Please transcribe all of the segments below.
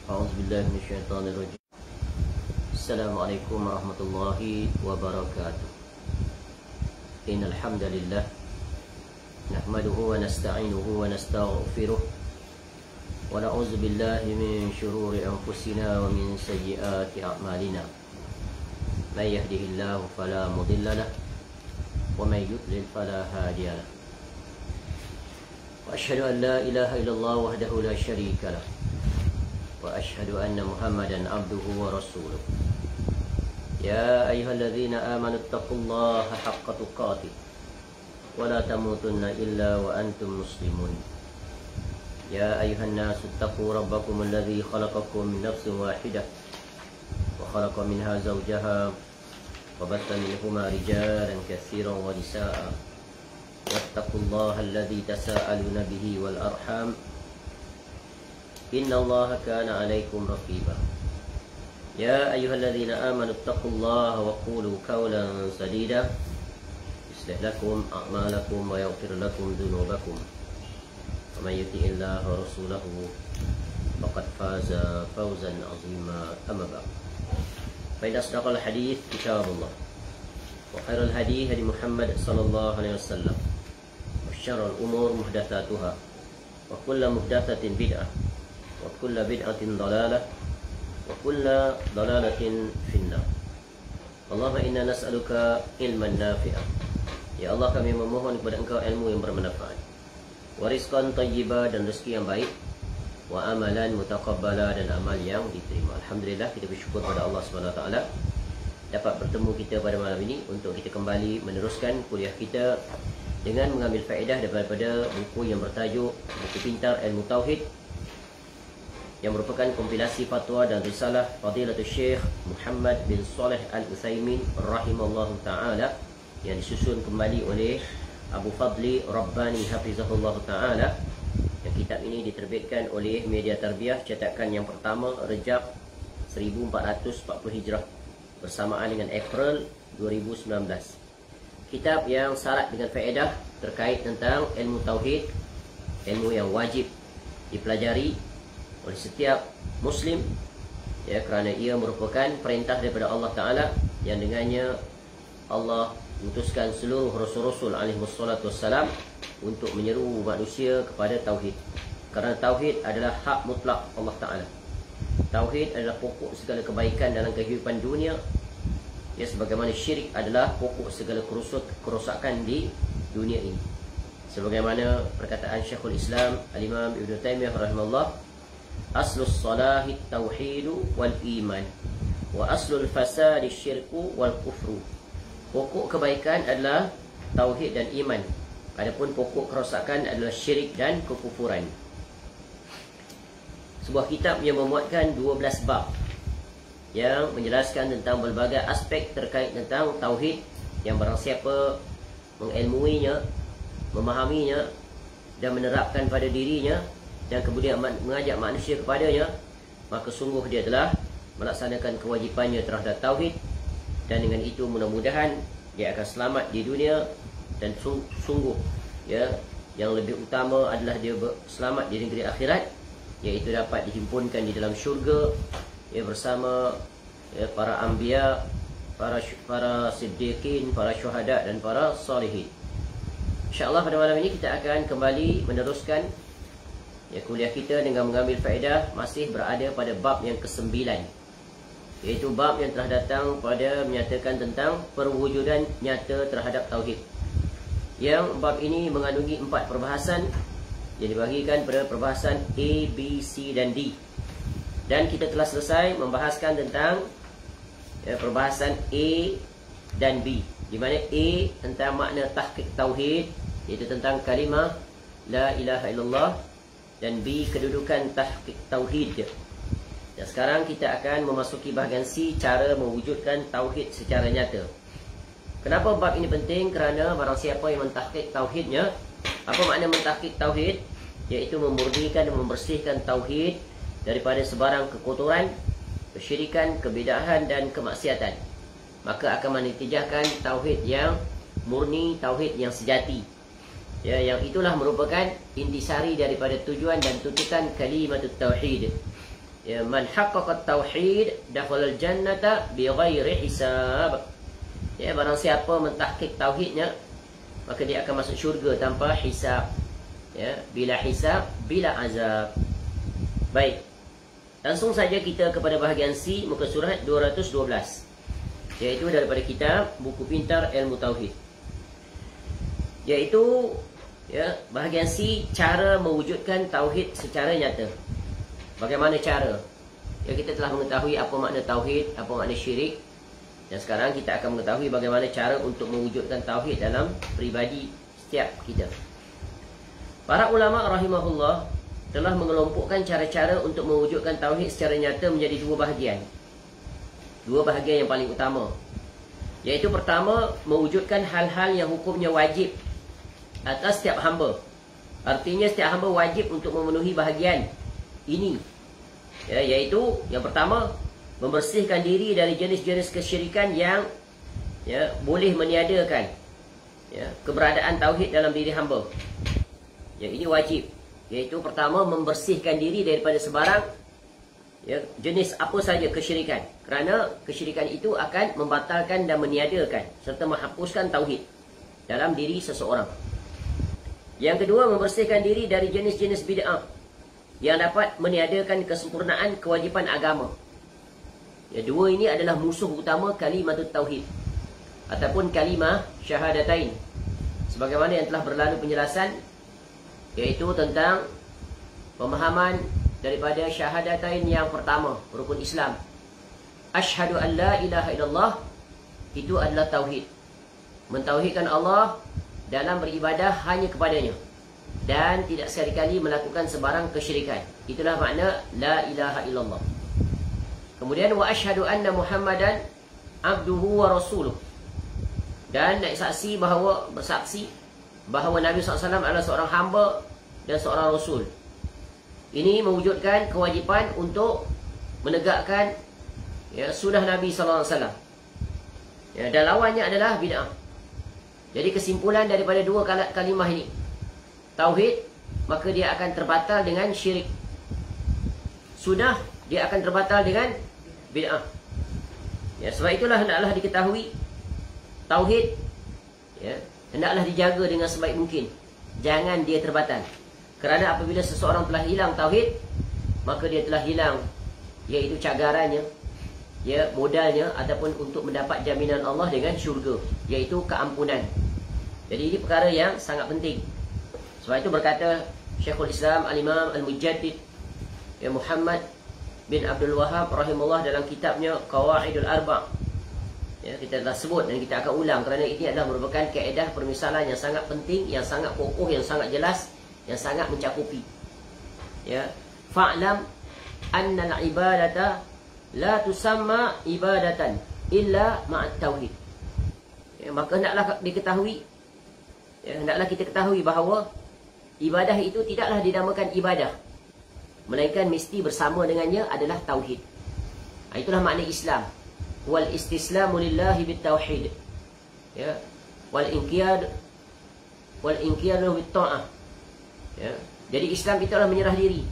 أعوذ بالله من الشيطان الرجيم. السلام عليكم ورحمة الله وبركاته. إن الحمد لله نحمده ونستعينه ونستغفره ونعوذ بالله من شرور أنفسنا ومن سيئات أعمالنا. من يهده الله فلا مضل له ومن يضلل فلا هادي له. وأشهد أن لا إله إلا الله وحده لا شريك له وأشهد أن محمدا عبده ورسوله. يا أيها الذين آمنوا اتقوا الله حق تقاته ولا تموتن إلا وأنتم مسلمون. يا أيها الناس اتقوا ربكم الذي خلقكم من نفس واحدة وخلق منها زوجها وبث منهما رجالا كثيرا ونساء واتقوا الله الذي تساءلون به والأرحام إن الله كان عليكم رقيبا. يا أيها الذين آمنوا اتقوا الله وقولوا قولا سديدا يصلح لكم أعمالكم ويغفر لكم ذنوبكم ومن يطع الله ورسوله فقد فاز فوزا عظيما. أما بعد فإن أصدق الحديث كتاب الله وخير الهدي هدي محمد صلى الله عليه وسلم وشر الأمور محدثاتها وكل محدثة بدعة وكل بدعة ضلالة وكل ضلالة في النار. اللهم إنا نسألك علما نافعا. Ya Allah, kami memohon kepada Engkau ilmu yang bermanfaat, wariskan thayyibah dan rezeki yang baik, wa amalan mutaqabbala dan amal yang diterima. Alhamdulillah, kita bersyukur pada Allah SWT dapat bertemu kita pada malam ini untuk kita kembali meneruskan kuliah kita dengan mengambil faedah daripada buku yang bertajuk Buku Pintar Ilmu Tauhid, yang merupakan kompilasi fatwa dan risalah Fadilatul Syekh Muhammad bin Saleh Al-Utsaimin rahimallahu ta'ala, yang disusun kembali oleh Abu Fadli Rabbani hafizahullah ta'ala. Yang kitab ini diterbitkan oleh Media Tarbiyah cetakan yang pertama Rejab 1440 Hijrah bersamaan dengan April 2019. Kitab yang syarat dengan faedah terkait tentang ilmu tauhid, ilmu yang wajib dipelajari oleh setiap Muslim, ya, kerana ia merupakan perintah daripada Allah Ta'ala yang dengannya Allah mengutuskan seluruh Rasul-Rasul alaihi wassalatu wassalam untuk menyeru manusia kepada tauhid. Kerana tauhid adalah hak mutlak Allah Ta'ala. Tauhid adalah pokok segala kebaikan dalam kehidupan dunia, ya, sebagaimana syirik adalah pokok segala kerosakan di dunia ini. Sebagaimana perkataan Syekhul Islam Al-Imam Ibn Taymiyah rahimahullah, aslus salahi tauhidu wal iman wa aslul fasadi syirku wal kufru. Pokok kebaikan adalah tauhid dan iman, adapun pokok kerosakan adalah syirik dan kekufuran. Sebuah kitab yang memuatkan 12 bab yang menjelaskan tentang berbagai aspek terkait tentang tauhid, yang barang siapa mengilmuinya, memahaminya dan menerapkan pada dirinya dan kemudian mengajak manusia kepadanya, maka sungguh dia telah melaksanakan kewajipannya terhadap tauhid, dan dengan itu mudah-mudahan dia akan selamat di dunia, dan sungguh, ya, yang lebih utama adalah dia selamat di negeri akhirat, iaitu dapat dihimpunkan di dalam syurga, ya, bersama, ya, para anbiya, para siddiqin, para syuhada dan para salihin. InsyaAllah pada malam ini kita akan kembali meneruskan, ya, kuliah kita dengan mengambil faedah masih berada pada bab yang ke-9, iaitu bab yang telah datang pada menyatakan tentang perwujudan nyata terhadap tauhid. Yang bab ini mengandungi 4 perbahasan yang dibahagikan pada perbahasan A, B, C dan D. Dan kita telah selesai membahaskan tentang, ya, perbahasan A dan B, di mana A tentang makna tahqiq tauhid, iaitu tentang kalimah la ilaha illallah, dan B kedudukan tahqiq tauhid. Dan sekarang kita akan memasuki bahagian C, cara mewujudkan tauhid secara nyata. Kenapa bab ini penting? Kerana barang siapa yang mentahqiq tauhidnya, apa makna mentahqiq tauhid? Iaitu memurnikan dan membersihkan tauhid daripada sebarang kekotoran, kesyirikan, kebidahan dan kemaksiatan. Maka akan menitijahkan tauhid yang murni, tauhid yang sejati, ya, yang itulah merupakan intisari daripada tujuan dan tuntutan kalimatut tauhid, Ya, man haqqaqa tauhid dakhala al-jannata bighairi hisab. Ya, barang siapa mentahqiq tauhidnya, maka dia akan masuk syurga tanpa hisab. Ya, bila hisab, bila azab. Baik. Langsung saja kita kepada bahagian C, muka surat 212. Iaitu daripada kitab Buku Pintar Ilmu Tauhid. Iaitu ya, bahagian C, cara mewujudkan tauhid secara nyata. Bagaimana cara? Ya, kita telah mengetahui apa makna tauhid, apa makna syirik. Dan sekarang kita akan mengetahui bagaimana cara untuk mewujudkan tauhid dalam peribadi setiap kita. Para ulama rahimahullah telah mengelompokkan cara-cara untuk mewujudkan tauhid secara nyata menjadi dua bahagian. Dua bahagian yang paling utama. Iaitu pertama, mewujudkan hal-hal yang hukumnya wajib atas setiap hamba. Artinya setiap hamba wajib untuk memenuhi bahagian ini. Ya, iaitu yang pertama, membersihkan diri dari jenis-jenis kesyirikan yang ya, boleh meniadakan ya, keberadaan tauhid dalam diri hamba. Ya, ini wajib. Iaitu pertama, membersihkan diri daripada sebarang ya, jenis apa saja kesyirikan. Kerana kesyirikan itu akan membatalkan dan meniadakan serta menghapuskan tauhid dalam diri seseorang. Yang kedua, membersihkan diri dari jenis-jenis bid'ah yang dapat meniadakan kesempurnaan kewajipan agama. Ya, dua ini adalah musuh utama kalimatut tauhid ataupun kalimah syahadatain. Sebagaimana yang telah berlalu penjelasan, iaitu tentang pemahaman daripada syahadatain yang pertama, rukun Islam. Asyhadu an la ilaha illallah, itu adalah tauhid. Mentauhidkan Allah dalam beribadah hanya kepadanya dan tidak sekali-kali melakukan sebarang kesyirikan. Itulah makna la ilaha illallah. Kemudian wa asyhadu anna Muhammadan abduhu wa rasuluh, dan bersaksi bahawa Nabi SAW adalah seorang hamba dan seorang rasul. Ini mewujudkan kewajipan untuk menegakkan ya, sunnah Nabi SAW. Ya, dan lawannya adalah bid'ah. Jadi kesimpulan daripada dua kalimah ini, tauhid, maka dia akan terbatal dengan syirik. Sunnah, dia akan terbatal dengan bid'ah. Ya, sebab itulah hendaklah diketahui tauhid ya, hendaklah dijaga dengan sebaik mungkin. Jangan dia terbatal. Kerana apabila seseorang telah hilang tauhid, maka dia telah hilang iaitu cagarannya, ya, modalnya ataupun untuk mendapat jaminan Allah dengan syurga, iaitu keampunan. Jadi ini perkara yang sangat penting. Sebab itu berkata Syekhul Islam Al-Imam Al-Mujaddid ya, Muhammad bin Abdul Wahhab rahimahullah dalam kitabnya Qawaidul Arba'. Ya, kita telah sebut dan kita akan ulang kerana ini adalah merupakan kaedah permisalan yang sangat penting, yang sangat kokoh, yang sangat jelas, yang sangat mencakupi. Ya, fa'lam anna al-ibadata la tusamma ibadatan illa ma'at tauhid. Ya, maka hendaklah diketahui, ya, hendaklah kita ketahui bahawa ibadah itu tidaklah dinamakan ibadah, melainkan mesti bersama dengannya adalah tauhid. Itulah makna Islam. Wal istislamu lillahi bit tauhid. Ya, wal inqiyad bit ta'ah. Ya, jadi Islam itu adalah menyerah diri.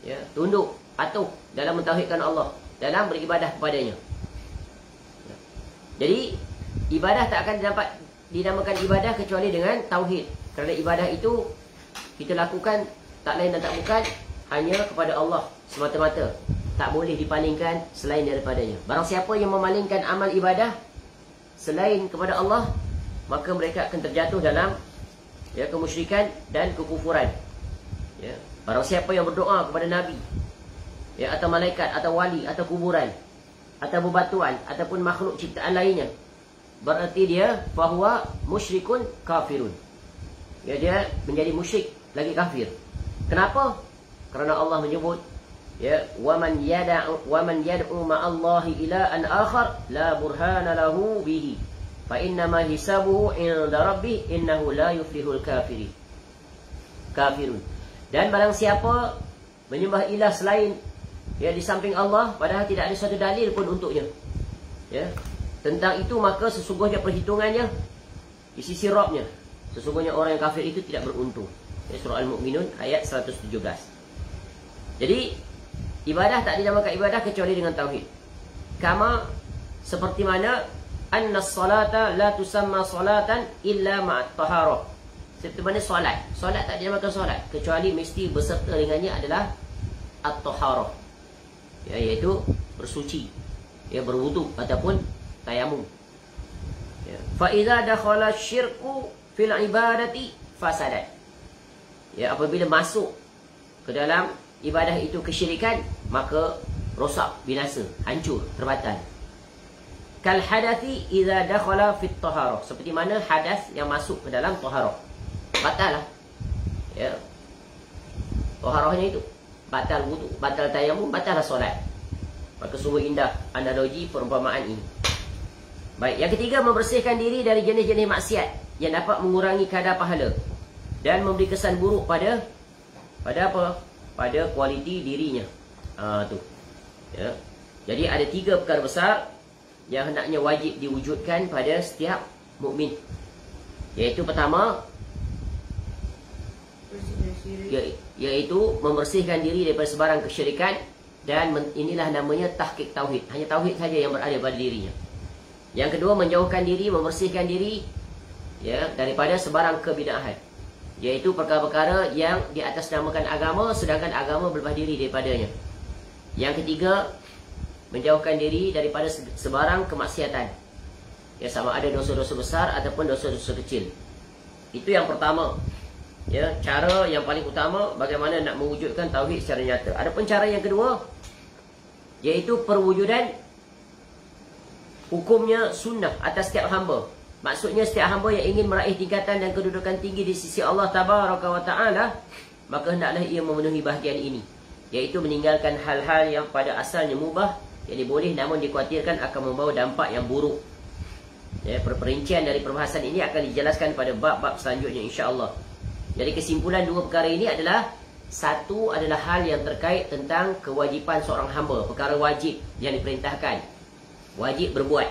Ya, tunduk, patuh dalam mentauhidkan Allah, dalam beribadah kepadanya. Ya. Jadi ibadah tak akan dapat dinamakan ibadah kecuali dengan tauhid. Kerana ibadah itu kita lakukan tak lain dan tak bukan hanya kepada Allah semata-mata. Tak boleh dipalingkan selain daripadanya. Barang siapa yang memalingkan amal ibadah selain kepada Allah, maka mereka akan terjatuh dalam ya, kemusyrikan dan kekufuran. Ya. Barang siapa yang berdoa kepada Nabi ya, atau malaikat, atau wali, atau kuburan, atau bebatuan, ataupun makhluk ciptaan lainnya, berarti dia fahuwa musyrikun kafirun. Ya, dia menjadi musyrik lagi kafir. Kenapa? Kerana Allah menyebut ya, waman yad'u ma'allahi ilahan akhar la burhana lahu bihi fa innama hisabuhu 'inda rabbih innahu la yuflihul kafirun. Dan barang siapa menyembah ilah selain ya, di samping Allah, padahal tidak ada suatu dalil pun untuknya ya, tentang itu, maka sesungguhnya perhitungannya di sisi Rabbnya, sesungguhnya orang yang kafir itu tidak beruntung. Ya, surah Al-Mu'minun ayat 117. Jadi Ibadah tak dinamakan ibadah kecuali dengan tauhid. Kama seperti mana anna salata la tusamma salatan illa ma'at taharah. Seperti mana solat. Solat tak dinamakan solat kecuali mesti berserta dengannya adalah at-taharah. Ya, iaitu bersuci. Ya, berwuduk ataupun tayamum. Ya. Fa idza dakhala syirku fil ibadati fasadat. Ya, apabila masuk ke dalam ibadah itu kesyirikan, maka rosak, binasa, hancur, terbatal. Kal hadathi idza dakhala fit taharah. Seperti mana hadas yang masuk ke dalam taharah. Batal lah. Ya. Taharahnya itu batal wudu, batal tayamum, batal lah solat. Maka sungguh indah analogi perumpamaan ini. Baik, yang ketiga, membersihkan diri dari jenis-jenis maksiat yang dapat mengurangi kadar pahala dan memberi kesan buruk pada apa? Pada kualiti dirinya. Tu. Ya. Jadi ada 3 perkara besar yang hendaknya wajib diwujudkan pada setiap mukmin. Iaitu pertama, iaitu membersihkan diri daripada sebarang kesyirikan, dan inilah namanya tahqiq tauhid. Hanya tauhid saja yang berada pada dirinya. Yang kedua, menjauhkan diri, membersihkan diri ya daripada sebarang kebid'ahan. Iaitu perkara-perkara yang di atas namakan agama sedangkan agama berlepas diri daripadanya. Yang ketiga, menjauhkan diri daripada sebarang kemaksiatan. Ya, sama ada dosa-dosa besar ataupun dosa-dosa kecil. Itu yang pertama. Ya, cara yang paling utama bagaimana nak mewujudkan tauhid secara nyata. Adapun cara yang kedua, iaitu perwujudan hukumnya sunnah atas setiap hamba. Maksudnya setiap hamba yang ingin meraih tingkatan dan kedudukan tinggi di sisi Allah Tabaraka wa Ta'ala, maka hendaklah ia memenuhi bahagian ini, iaitu meninggalkan hal-hal yang pada asalnya mubah, yang boleh namun dikhawatirkan akan membawa dampak yang buruk. Ya, perincian dari perbahasan ini akan dijelaskan pada bab-bab selanjutnya, insya-Allah. Jadi kesimpulan 2 perkara ini adalah, satu adalah hal yang terkait tentang kewajipan seorang hamba, perkara wajib yang diperintahkan, wajib berbuat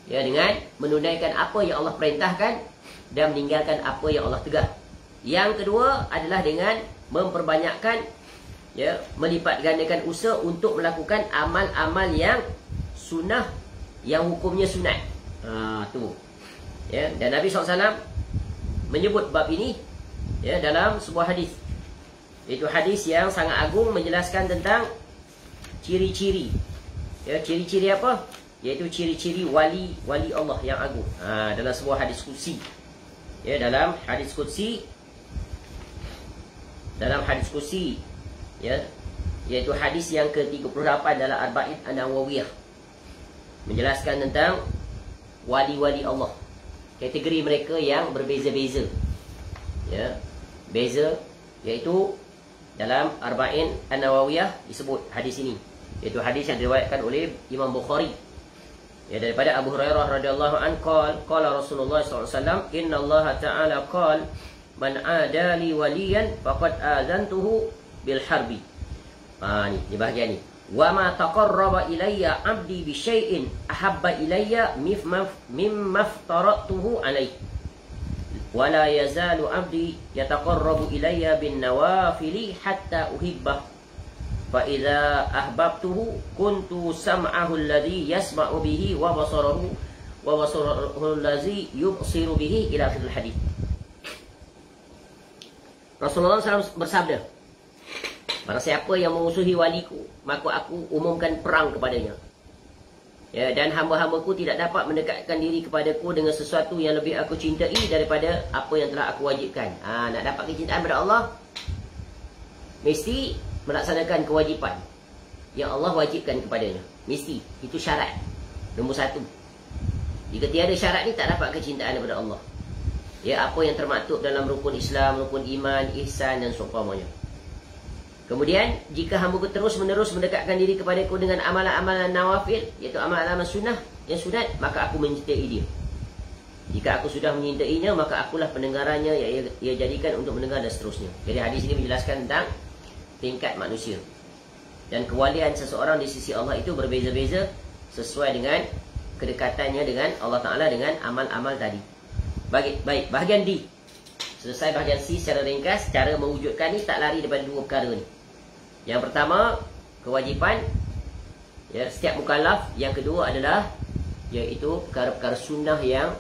ya, dengan menunaikan apa yang Allah perintahkan dan meninggalkan apa yang Allah tegah. Yang kedua adalah dengan memperbanyakkan ya, melipat gandakan usaha untuk melakukan amal-amal yang sunnah, yang hukumnya sunat. Tu. Ya, dan Nabi SAW menyebut bab ini ya dalam sebuah hadis. Itu hadis yang sangat agung, menjelaskan tentang ciri-ciri. Ya, ciri-ciri apa? Iaitu ciri-ciri wali Allah yang agung. Dalam sebuah hadis qudsi. Ya, dalam hadis qudsi ya, iaitu hadis yang ke-38 dalam Arba'in An-Nawawiyah, menjelaskan tentang wali-wali Allah. Kategori mereka yang berbeza-beza. Ya, beza, iaitu dalam Arba'in An-Nawawiyah disebut hadis ini. Iaitu hadis yang diriwayatkan oleh Imam Bukhari. Ya, daripada Abu Hurairah radhiyallahu anhu, qala Rasulullah sallallahu alaihi wasallam, innallaha ta'ala qala man adali waliyan faqad azantuhu bil harbi. Ni bahagian ni. Wa ma taqarraba ilayya 'abdi bi syai'in ahabba ilayya mimma aftaratuhu alayhi. Wa la yazalu 'abdi yataqarrabu ilayya bin nawafili hatta uhibbah. Fa idza ahbabtuhu kuntu sam'ahu alladhi yasma'u bihi wa basarahu alladhi yubsiru bihi ila akhir hadis. Rasulullah SAW bersabda, barang siapa yang memusuhi waliku, maka aku umumkan perang kepadanya. Ya, dan hamba-hambaku tidak dapat mendekatkan diri kepadaku dengan sesuatu yang lebih aku cintai daripada apa yang telah aku wajibkan. Nak dapat kecintaan pada Allah, mesti melaksanakan kewajipan yang Allah wajibkan kepadanya. Mesti. Itu syarat nombor 1. Jika tiada syarat ni, tak dapat kecintaan daripada Allah. Ya, apa yang termaktub dalam rukun Islam, rukun iman, ihsan dan seumpamanya. Kemudian, jika hamba terus menerus mendekatkan diri kepadaku dengan amalan-amalan nawafil, iaitu amalan-amalan sunnah yang sunat, maka aku mencintai dia. Jika aku sudah menyintainya, maka akulah pendengarannya yang ia jadikan untuk mendengar dan seterusnya. Jadi hadis ini menjelaskan tentang tingkat manusia. Dan kewalian seseorang di sisi Allah itu berbeza-beza sesuai dengan kedekatannya dengan Allah Ta'ala dengan amal-amal tadi. Baik, bahagian D. Selesai bahagian C secara ringkas. Cara mewujudkan ni tak lari daripada 2 perkara ni. Yang pertama kewajipan ya setiap mukallaf. Yang kedua adalah iaitu perkara-perkara sunnah yang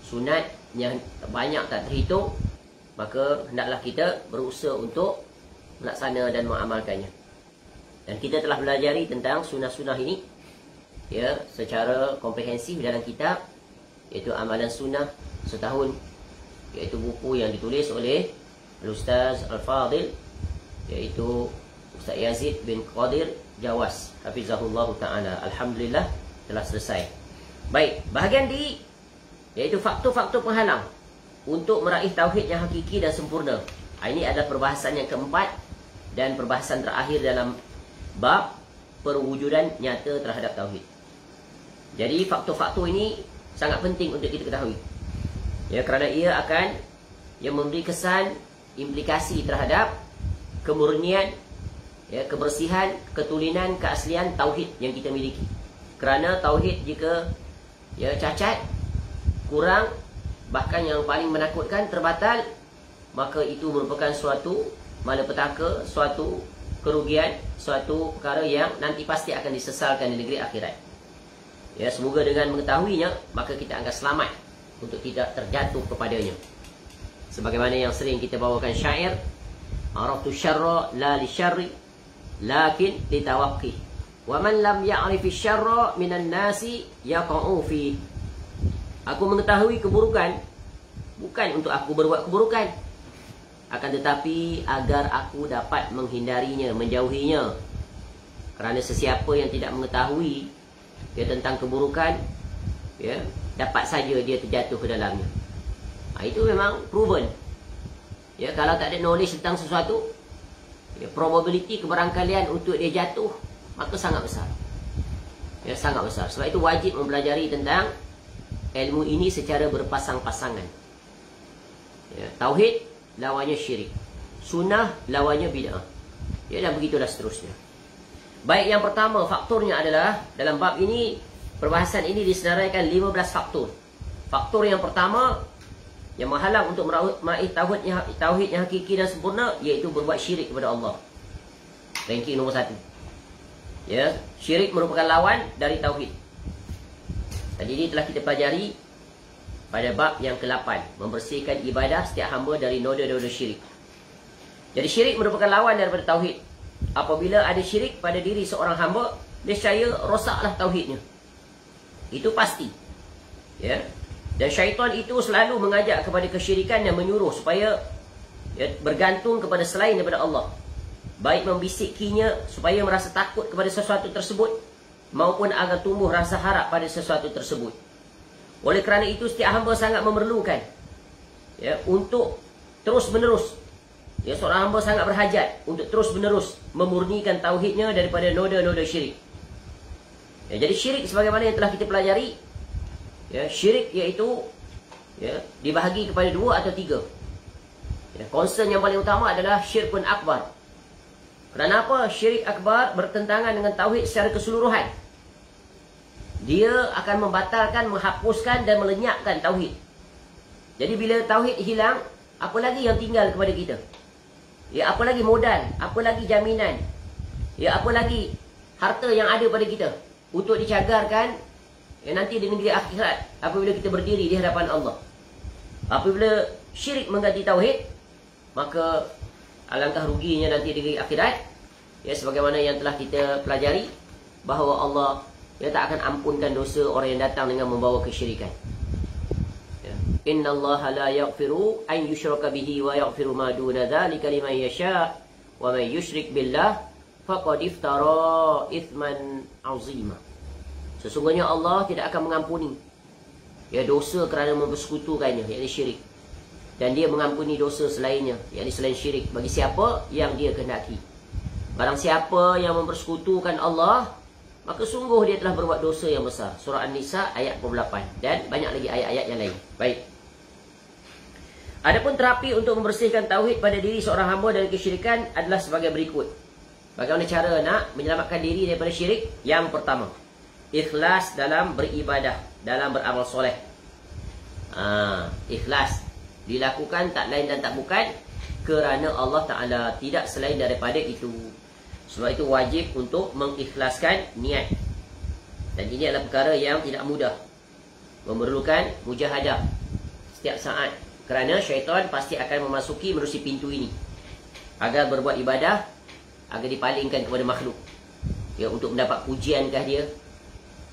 sunat yang banyak tak terhitung, maka hendaklah kita berusaha untuk melaksana dan mengamalkannya. Dan kita telah belajari tentang sunnah-sunnah ini ya secara komprehensif dalam kitab, iaitu Amalan Sunnah Setahun, iaitu buku yang ditulis oleh Al-Ustaz Al-Fadil, iaitu Ustaz Yazid bin Qadir Jawas, hafizahullah ta'ala. Alhamdulillah telah selesai. Baik, bahagian D iaitu faktor-faktor penghalang untuk meraih tauhid yang hakiki dan sempurna. Ini adalah perbahasan yang keempat dan perbahasan terakhir dalam bab perwujudan nyata terhadap tauhid. Jadi faktor-faktor ini sangat penting untuk kita ketahui. Ya, kerana ia akan memberi kesan implikasi terhadap kemurnian, ya, kebersihan, ketulinan, keaslian tauhid yang kita miliki. Kerana tauhid jika cacat, kurang, bahkan yang paling menakutkan terbatal, maka itu merupakan suatu malapetaka, suatu kerugian, suatu perkara yang nanti pasti akan disesalkan di negeri akhirat. Ya, semoga dengan mengetahuinya maka kita akan selamat untuk tidak terjatuh kepadanya. Sebagaimana yang sering kita bawakan syair, araftu syarra la li syarri lakin li tawaqqi, wa man lam ya'rifi syarra minan nasi yaqa'u fi. Aku mengetahui keburukan bukan untuk aku berbuat keburukan, akan tetapi agar aku dapat menghindarinya, menjauhinya. Kerana sesiapa yang tidak mengetahui tentang keburukan, dapat saja dia terjatuh ke dalamnya. Itu memang proven. Kalau tak ada knowledge tentang sesuatu, probability kebarangkalian untuk dia jatuh maka sangat besar. Sangat besar. Sebab itu wajib mempelajari tentang ilmu ini secara berpasang-pasangan. Tauhid lawannya syirik, sunnah lawannya bid'ah, dan begitulah seterusnya. Baik, yang pertama faktornya adalah, dalam bab ini, perbahasan ini disenaraikan 15 faktor. Faktor yang pertama yang menghalang untuk meraih tauhid yang hakiki dan sempurna, iaitu berbuat syirik kepada Allah. Ranking nombor 1. Syirik merupakan lawan dari tauhid. Dan ini telah kita pelajari pada bab yang ke-8, membersihkan ibadah setiap hamba dari noda-noda syirik. Jadi syirik merupakan lawan daripada tauhid. Apabila ada syirik pada diri seorang hamba, nescaya rosaklah tauhidnya. Itu pasti. Dan syaitan itu selalu mengajak kepada kesyirikan dan menyuruh supaya bergantung kepada selain daripada Allah. Baik membisikinya supaya merasa takut kepada sesuatu tersebut, maupun agar tumbuh rasa harap pada sesuatu tersebut. Oleh kerana itu, setiap hamba sangat memerlukan untuk terus-menerus, seorang hamba sangat berhajat untuk terus-menerus memurnikan tauhidnya daripada noda-noda syirik. Jadi syirik sebagaimana yang telah kita pelajari, syirik iaitu dibahagi kepada 2 atau 3. Concern yang paling utama adalah syirkun akbar. Kerana apa? Syirik akbar bertentangan dengan tauhid secara keseluruhan. Dia akan membatalkan, menghapuskan dan melenyapkan tauhid. Jadi bila tauhid hilang, apa lagi yang tinggal kepada kita? Apa lagi modal? Apa lagi jaminan? Apa lagi harta yang ada pada kita untuk dicagarkan nanti di negeri akhirat apabila kita berdiri di hadapan Allah? Apabila syirik mengganti tauhid, maka alangkah ruginya nanti di negeri akhirat. Sebagaimana yang telah kita pelajari, bahawa Allah tak akan ampunkan dosa orang yang datang dengan membawa kesyirikan. Innallaha la yaghfiru an yushraka bihi wa yaghfiru ma duna dzalika liman yasha wa man yusyrik billah faqad iftara itsman 'azima. Sesungguhnya Allah tidak akan mengampuni dosa kerana mempersekutukannya, iaitu syirik. Dan dia mengampuni dosa selainnya, iaitu selain syirik, bagi siapa yang dia kehendaki. Barang siapa yang mempersekutukan Allah, maka sungguh dia telah berbuat dosa yang besar. Surah An-Nisa ayat 48. Dan banyak lagi ayat-ayat yang lain. Baik. Adapun terapi untuk membersihkan tauhid pada diri seorang hamba dari kesyirikan adalah sebagai berikut. Bagaimana cara nak menyelamatkan diri daripada syirik? Yang pertama, ikhlas dalam beribadah, dalam beramal soleh. Ikhlas dilakukan tak lain dan tak bukan kerana Allah Ta'ala, tidak selain daripada itu. Sebab itu wajib untuk mengikhlaskan niat. Dan ini adalah perkara yang tidak mudah, memerlukan mujahadah setiap saat. Kerana syaitan pasti akan memasuki menerusi pintu ini agar berbuat ibadah, agar dipalingkan kepada makhluk. Ya, untuk mendapat pujiankah dia?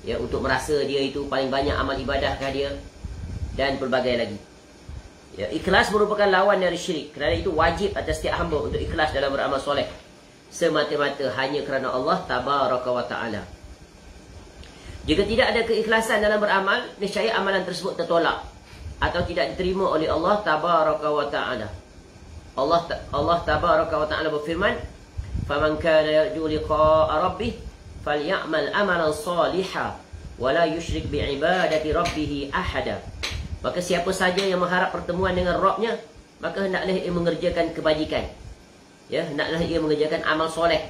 Ya, untuk merasa dia itu paling banyak amal ibadahkah dia? Dan pelbagai lagi. Ya, ikhlas merupakan lawan dari syirik. Kerana itu wajib atas setiap hamba untuk ikhlas dalam beramal soleh, semata-mata hanya kerana Allah Tabaraka wa Ta'ala. Jika tidak ada keikhlasan dalam beramal, nescaya amalan tersebut tertolak atau tidak diterima oleh Allah Tabaraka wa Ta'ala. Allah Tabaraka wa Ta'ala berfirman, "Faman kana yarju liqa'a rabbih falyamal amalan salihan wa la yusyrik bi'ibadati rabbih ahada." Maka siapa saja yang mengharap pertemuan dengan Rabb-nya, maka hendaklah ia mengerjakan kebajikan. Ya, hendaklah ia mengerjakan amal soleh.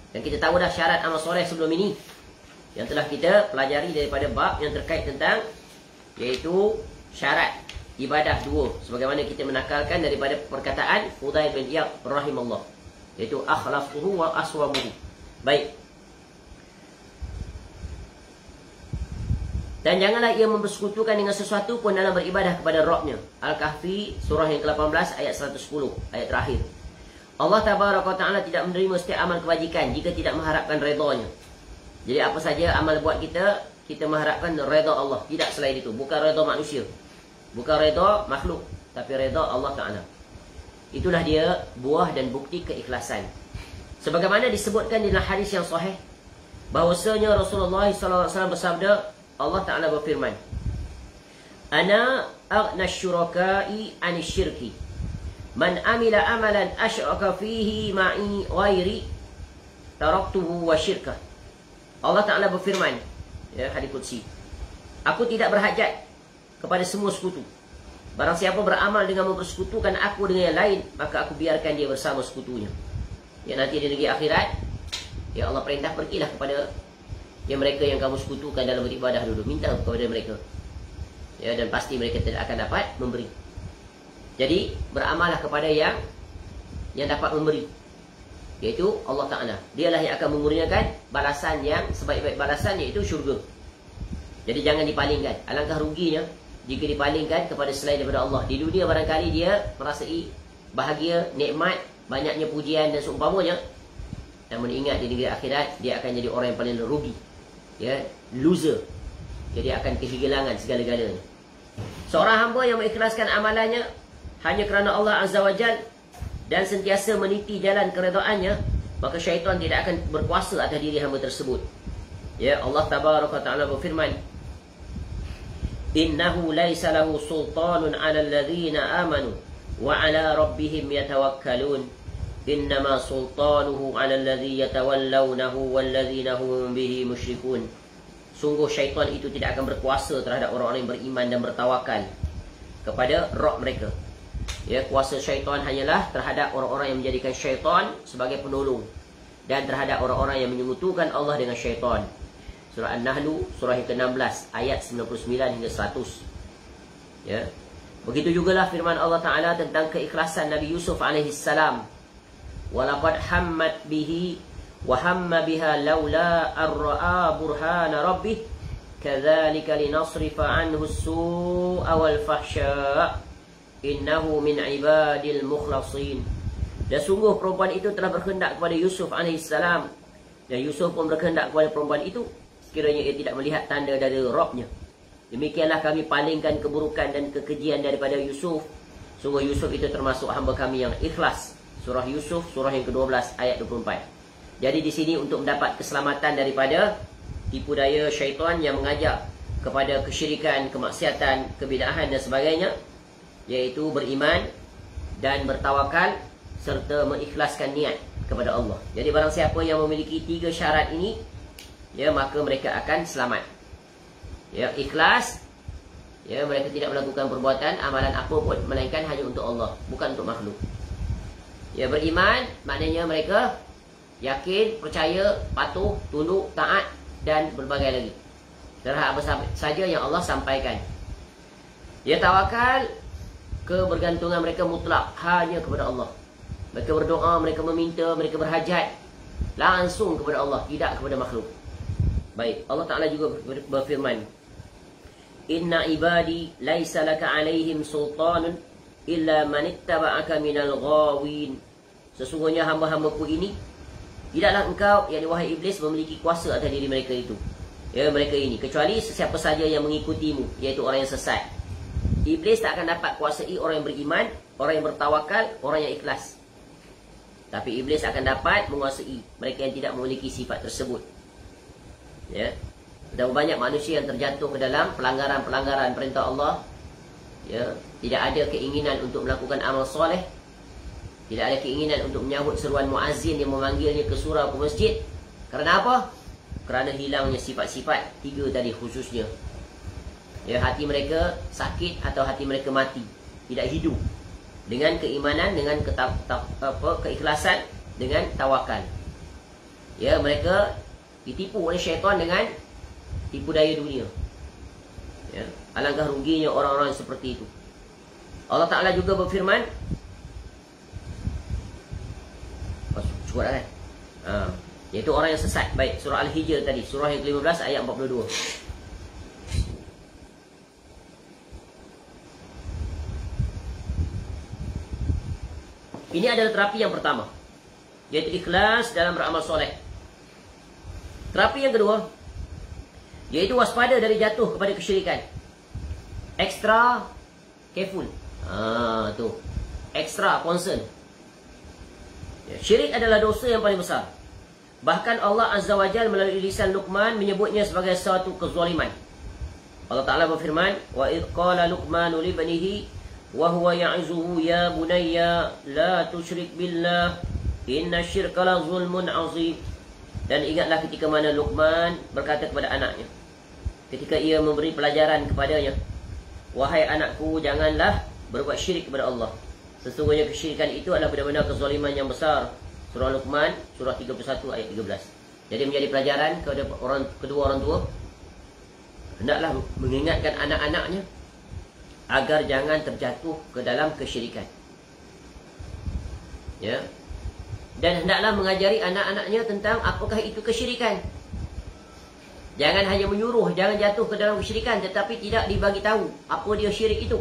Dan kita tahu dah syarat amal soleh sebelum ini, yang telah kita pelajari daripada bab yang terkait tentang, iaitu syarat ibadah dua, sebagaimana kita menakalkan daripada perkataan Fudail bin Iyad rahimahullah, iaitu akhlasuhu wa aswamuhu. Baik. Dan janganlah ia mempersekutukan dengan sesuatu pun dalam beribadah kepada Rabb-nya. Al-Kahfi surah yang ke-18 ayat 110, ayat terakhir. Allah Tabaraka Ta'ala tidak menerima setiap amal kebajikan jika tidak mengharapkan redha-Nya. Jadi apa saja amal buat kita, kita mengharapkan redha Allah, tidak selain itu. Bukan redha manusia, bukan redha makhluk, tapi redha Allah Ta'ala. Itulah dia buah dan bukti keikhlasan. Sebagaimana disebutkan dalam hadis yang sahih, bahwasanya Rasulullah SAW bersabda, Allah Ta'ala berfirman, "Ana aghna syuraka'i 'ani syirki. Man amila amalan asyraka fihi ma'i ghairi taraktuhu wa syirkah." Allah Ta'ala berfirman, ya, hadis qudsi, "Aku tidak berhajat kepada semua sekutu. Barang siapa beramal dengan mempersekutukan aku dengan yang lain, maka aku biarkan dia bersama sekutunya." Ya, nanti di negeri akhirat, ya Allah perintah, pergilah kepada mereka yang kamu sekutukan dalam beribadah dulu, minta kepada mereka. Ya, dan pasti mereka tidak akan dapat memberi. Jadi beramallah kepada yang dapat memberi, iaitu Allah Ta'ala. Dialah yang akan mengurniakan balasan yang sebaik-baik balasan, iaitu syurga. Jadi jangan dipalingkan. Alangkah ruginya jika dipalingkan kepada selain daripada Allah. Di dunia barangkali dia merasai bahagia, nikmat, banyaknya pujian dan seumpamanya. Namun ingat, di negeri akhirat dia akan jadi orang yang paling rugi, ya, loser. Jadi akan kehilangan segala-galanya. Seorang hamba yang mengikhlaskan amalannya hanya kerana Allah Azza wa Jal dan sentiasa meniti jalan keredaannya, maka syaitan tidak akan berkuasa atas diri hamba tersebut. Ya, Allah Tabaraka Ta'ala berfirman, "Innahu laisa lahu sultanun 'alal ladzina amanu wa 'ala rabbihim yatawakkalun. Innama sultanuhu 'alal ladzi yatawallawnahu wal ladzina hum bihi musyrikun." Sungguh syaitan itu tidak akan berkuasa terhadap orang-orang yang beriman dan bertawakal kepada Rabb mereka. Ya, kuasa syaitan hanyalah terhadap orang-orang yang menjadikan syaitan sebagai penolong, dan terhadap orang-orang yang menyekutukan Allah dengan syaitan. Surah An-Nahl, surah yang ke-16, ayat 99 hingga 100. Ya. Begitu jugalah firman Allah Ta'ala tentang keikhlasan Nabi Yusuf alaihissalam. "Walaqad hammat bihi wa hamma biha laula ar-ra'a burhana rabbih kadzalika linasrifa 'anhu as-su'a wal fahsya innahu min ibadil mukhlasin." Dan sungguh perempuan itu telah berkehendak kepada Yusuf alaihissalam, dan Yusuf pun berkehendak kepada perempuan itu, sekiranya ia tidak melihat tanda dari Rabb-Nya. Demikianlah kami palingkan keburukan dan kekejian daripada Yusuf. Sungguh Yusuf itu termasuk hamba kami yang ikhlas. Surah Yusuf, surah yang ke-12, ayat 24. Jadi di sini untuk mendapat keselamatan daripada tipu daya syaitan yang mengajak kepada kesyirikan, kemaksiatan, kebid'ahan dan sebagainya, iaitu beriman dan bertawakal serta mengikhlaskan niat kepada Allah. Jadi barang siapa yang memiliki 3 syarat ini, ya, maka mereka akan selamat. Ya, ikhlas, ya, mereka tidak melakukan perbuatan amalan apa pun melainkan hanya untuk Allah, bukan untuk makhluk. Ya, beriman maknanya mereka yakin, percaya, patuh, tunduk, taat dan berbagai lagi terhadap apa saja yang Allah sampaikan. Ya, tawakal, kebergantungan mereka mutlak hanya kepada Allah. Mereka berdoa, mereka meminta, mereka berhajat, langsung kepada Allah, tidak kepada makhluk. Baik, Allah Ta'ala juga berfirman, Inna ibadi laisa laka alaihim sultanun illa man ittaba'aka minal ghawin. Sesungguhnya hamba-hambaku ini, tidaklah engkau, yakni wahai iblis, memiliki kuasa atas diri mereka itu, ya, mereka ini, kecuali sesiapa saja yang mengikutimu, iaitu orang yang sesat. Iblis tak akan dapat kuasai orang yang beriman, orang yang bertawakal, orang yang ikhlas. Tapi iblis akan dapat menguasai mereka yang tidak memiliki sifat tersebut. Ya. Dan banyak manusia yang terjatuh ke dalam pelanggaran-pelanggaran perintah Allah. Ya, tidak ada keinginan untuk melakukan amal soleh, tidak ada keinginan untuk menyahut seruan muazzin yang memanggilnya ke surau, ke masjid. Kerana apa? Kerana hilangnya sifat-sifat tiga tadi khususnya. Ya, hati mereka sakit atau hati mereka mati, tidak hidup dengan keimanan, dengan keikhlasan, dengan tawakal. Ya, mereka ditipu oleh syaitan dengan tipu daya dunia. Ya, alangkah ruginya orang-orang seperti itu. Allah Ta'ala juga berfirman, cukup dah kan? Iaitu orang yang sesat. Baik, surah Al-Hijr tadi, surah yang ke-15 ayat 42. Ini adalah terapi yang pertama, yaitu ikhlas dalam beramal soleh. Terapi yang kedua, yaitu waspada dari jatuh kepada kesyirikan. Extra careful. Tu. Extra concern. Ya, syirik adalah dosa yang paling besar. Bahkan Allah Azza wa Jalla melalui lisan Luqman menyebutnya sebagai suatu kezaliman. Allah Ta'ala berfirman, wa idh qala Luqmanu li banihi wa huwa ya'izuhu ya bunayya la tusyrik billah inna syirka la zulmun azim. Dan ingatlah ketika mana Luqman berkata kepada anaknya, ketika ia memberi pelajaran kepadanya, wahai anakku, janganlah berbuat syirik kepada Allah. Sesungguhnya kesyirikan itu adalah benar-benar kezaliman yang besar. Surah Luqman, surah 31 ayat 13. Jadi menjadi pelajaran kepada kedua orang tua, hendaklah mengingatkan anak-anaknya agar jangan terjatuh ke dalam kesyirikan. Ya. Dan hendaklah mengajari anak-anaknya tentang apakah itu kesyirikan. Jangan hanya menyuruh jangan jatuh ke dalam kesyirikan, tetapi tidak dibagi tahu apa dia syirik itu.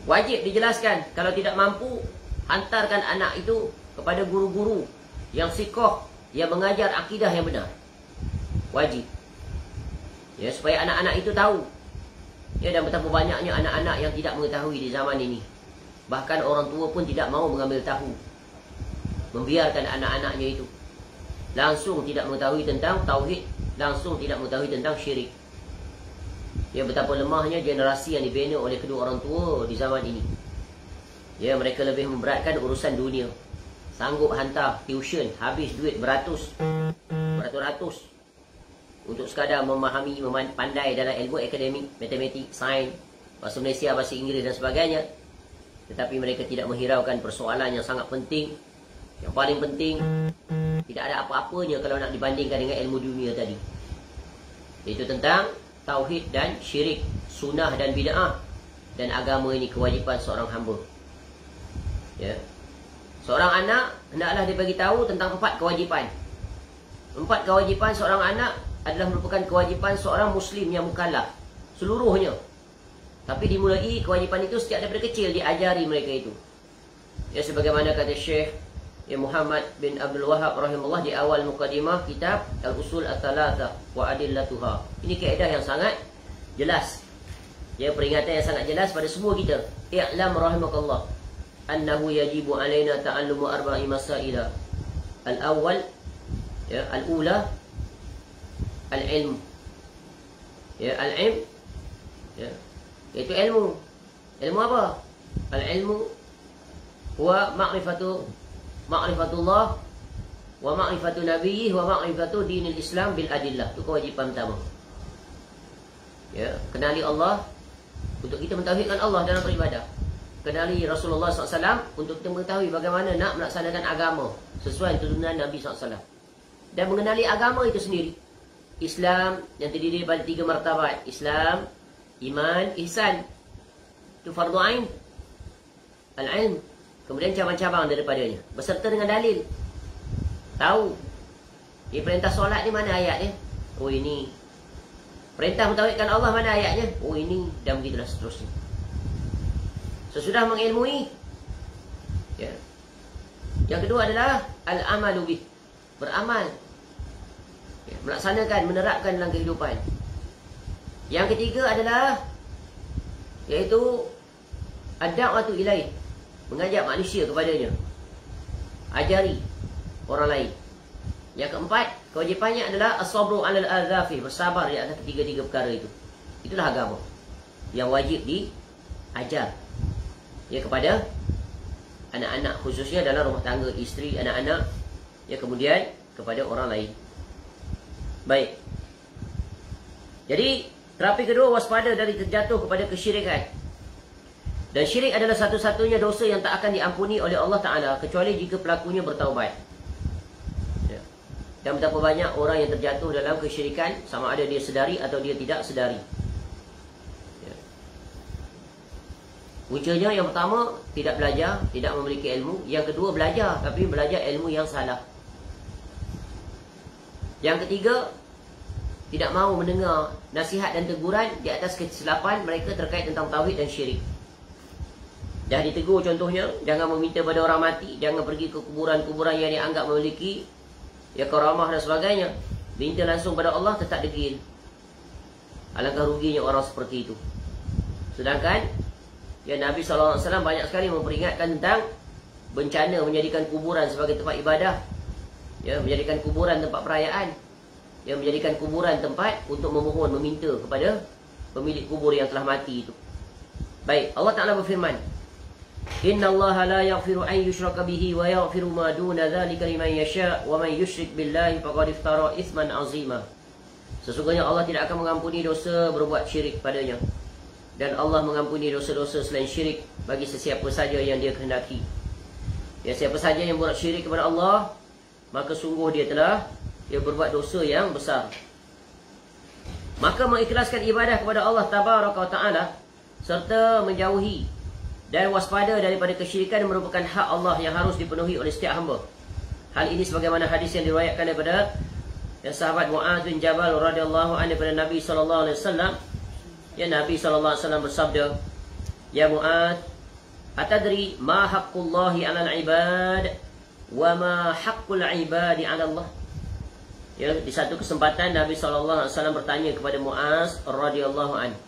Wajib dijelaskan. Kalau tidak mampu, hantarkan anak itu kepada guru-guru yang sikoh, yang mengajar akidah yang benar. Wajib. Ya, supaya anak-anak itu tahu. Ya, dan betapa banyaknya anak-anak yang tidak mengetahui di zaman ini. Bahkan orang tua pun tidak mau mengambil tahu. Membiarkan anak-anaknya itu langsung tidak mengetahui tentang tauhid, langsung tidak mengetahui tentang syirik. Ya, betapa lemahnya generasi yang dibina oleh kedua orang tua di zaman ini. Ya, mereka lebih memberatkan urusan dunia. Sanggup hantar tuition, habis duit beratus untuk sekadar memahami, pandai dalam ilmu akademik, matematik, sains, bahasa Malaysia, bahasa Inggeris dan sebagainya. Tetapi mereka tidak menghiraukan persoalan yang sangat penting. Yang paling penting, tidak ada apa-apanya kalau nak dibandingkan dengan ilmu dunia tadi. Iaitu tentang tauhid dan syirik, sunnah dan bid'ah. Dan agama ini kewajipan seorang hamba. Ya. Seorang anak hendaklah dibagi tahu tentang 4 kewajipan. 4 kewajipan seorang anak adalah merupakan kewajipan seorang Muslim yang mukallaf seluruhnya. Tapi dimulai kewajipan itu sejak daripada kecil, diajari mereka itu. Ya, sebagaimana kata Syekh Muhammad bin Abdul Wahab rahimahullah di awal mukadimah kitab Al-Usul At-Thalatha wa Adillatuha. Ini kaedah yang sangat jelas. Ya, peringatan yang sangat jelas pada semua kita. I'lam rahimakallah annahu yajibu alaina ta'allumu arba'i masaila. Al-awwal, ya, al-ula al-ilm. Ya, al-ilm, ya, itu ilmu. Ilmu apa? Al-ilmu huwa ma'rifatullah wa ma'rifatu nabiyih wa ma'rifatu dinil Islam bil adillah. Itu kewajipan pertama. Ya, kenali Allah untuk kita mentauhidkan Allah dalam beribadah. Kenali Rasulullah SAW untuk kita mengetahui bagaimana nak melaksanakan agama sesuai tuntunan Nabi SAW. Dan mengenali agama itu sendiri. Islam yang terdiri daripada 3 martabat. Islam, iman, ihsan. Itu fardu ain. Al-ilm. Kemudian cabang-cabang daripadanya beserta dengan dalil. tahu. Dia perintah solat ni mana ayat dia? Oh ini. Perintah mentauhidkan Allah mana ayatnya? Oh ini. Dan begitulah seterusnya. Sesudah mengilmui, ya. Yang kedua adalah al-amalu bih, beramal, ya, melaksanakan, menerapkan dalam kehidupan. Yang ketiga adalah iaitu ad-da'watu ilaih, mengajak manusia kepadanya, ajari orang lain. Yang keempat, kewajipannya adalah as-sabru 'alal adzafi, bersabar di atas ketiga-tiga perkara itu. Itulah agama yang wajib diajar, ya, kepada anak-anak, khususnya dalam rumah tangga, isteri, anak-anak, ya, kemudian kepada orang lain. Baik. Jadi, terapi kedua, waspada dari terjatuh kepada kesyirikan. Dan syirik adalah satu-satunya dosa yang tak akan diampuni oleh Allah Ta'ala kecuali jika pelakunya bertaubat. Ya. Dan betapa banyak orang yang terjatuh dalam kesyirikan, sama ada dia sedari atau dia tidak sedari. Puncanya yang pertama, tidak belajar, tidak memiliki ilmu. Yang kedua, belajar, tapi belajar ilmu yang salah. Yang ketiga, tidak mahu mendengar nasihat dan teguran di atas kesilapan mereka terkait tentang tauhid dan syirik. Dah ditegur contohnya, jangan meminta pada orang mati, jangan pergi ke kuburan-kuburan yang dianggap memiliki, ya, karamah dan sebagainya. Minta langsung pada Allah, tetap degil. Alangkah ruginya orang seperti itu. Sedangkan ya, Nabi SAW banyak sekali memperingatkan tentang bencana menjadikan kuburan sebagai tempat ibadah, ya, menjadikan kuburan tempat perayaan, ya, menjadikan kuburan tempat untuk memohon, meminta kepada pemilik kubur yang telah mati itu. Baik, Allah Ta'ala berfirman, Innallaha la yaghfiru an yushraka bihi wa yaghfiru ma duna dzalika liman yasha' wa man yusyrik billahi faqad iftara itsman 'azima. Sesungguhnya Allah tidak akan mengampuni dosa berbuat syirik padanya, dan Allah mengampuni dosa-dosa selain syirik bagi sesiapa saja yang dia kehendaki. Ya, siapa saja yang buat syirik kepada Allah, maka sungguh dia telah berbuat dosa yang besar. Maka mengikhlaskan ibadah kepada Allah Tabaraka wa Ta'ala serta menjauhi dan waspada daripada kesyirikan merupakan hak Allah yang harus dipenuhi oleh setiap hamba. Hal ini sebagaimana hadis yang diriwayatkan daripada sahabat Mu'adz bin Jabal radhiyallahu anhu daripada Nabi sallallahu alaihi wasallam. Ya, Nabi SAW bersabda, Ya Mu'adz, atadri ma haqqullahi 'alal ibad wa ma haqqul ibadi 'ala Allah. Ya, di satu kesempatan Nabi SAW bertanya kepada Mu'adz radhiyallahu anhu.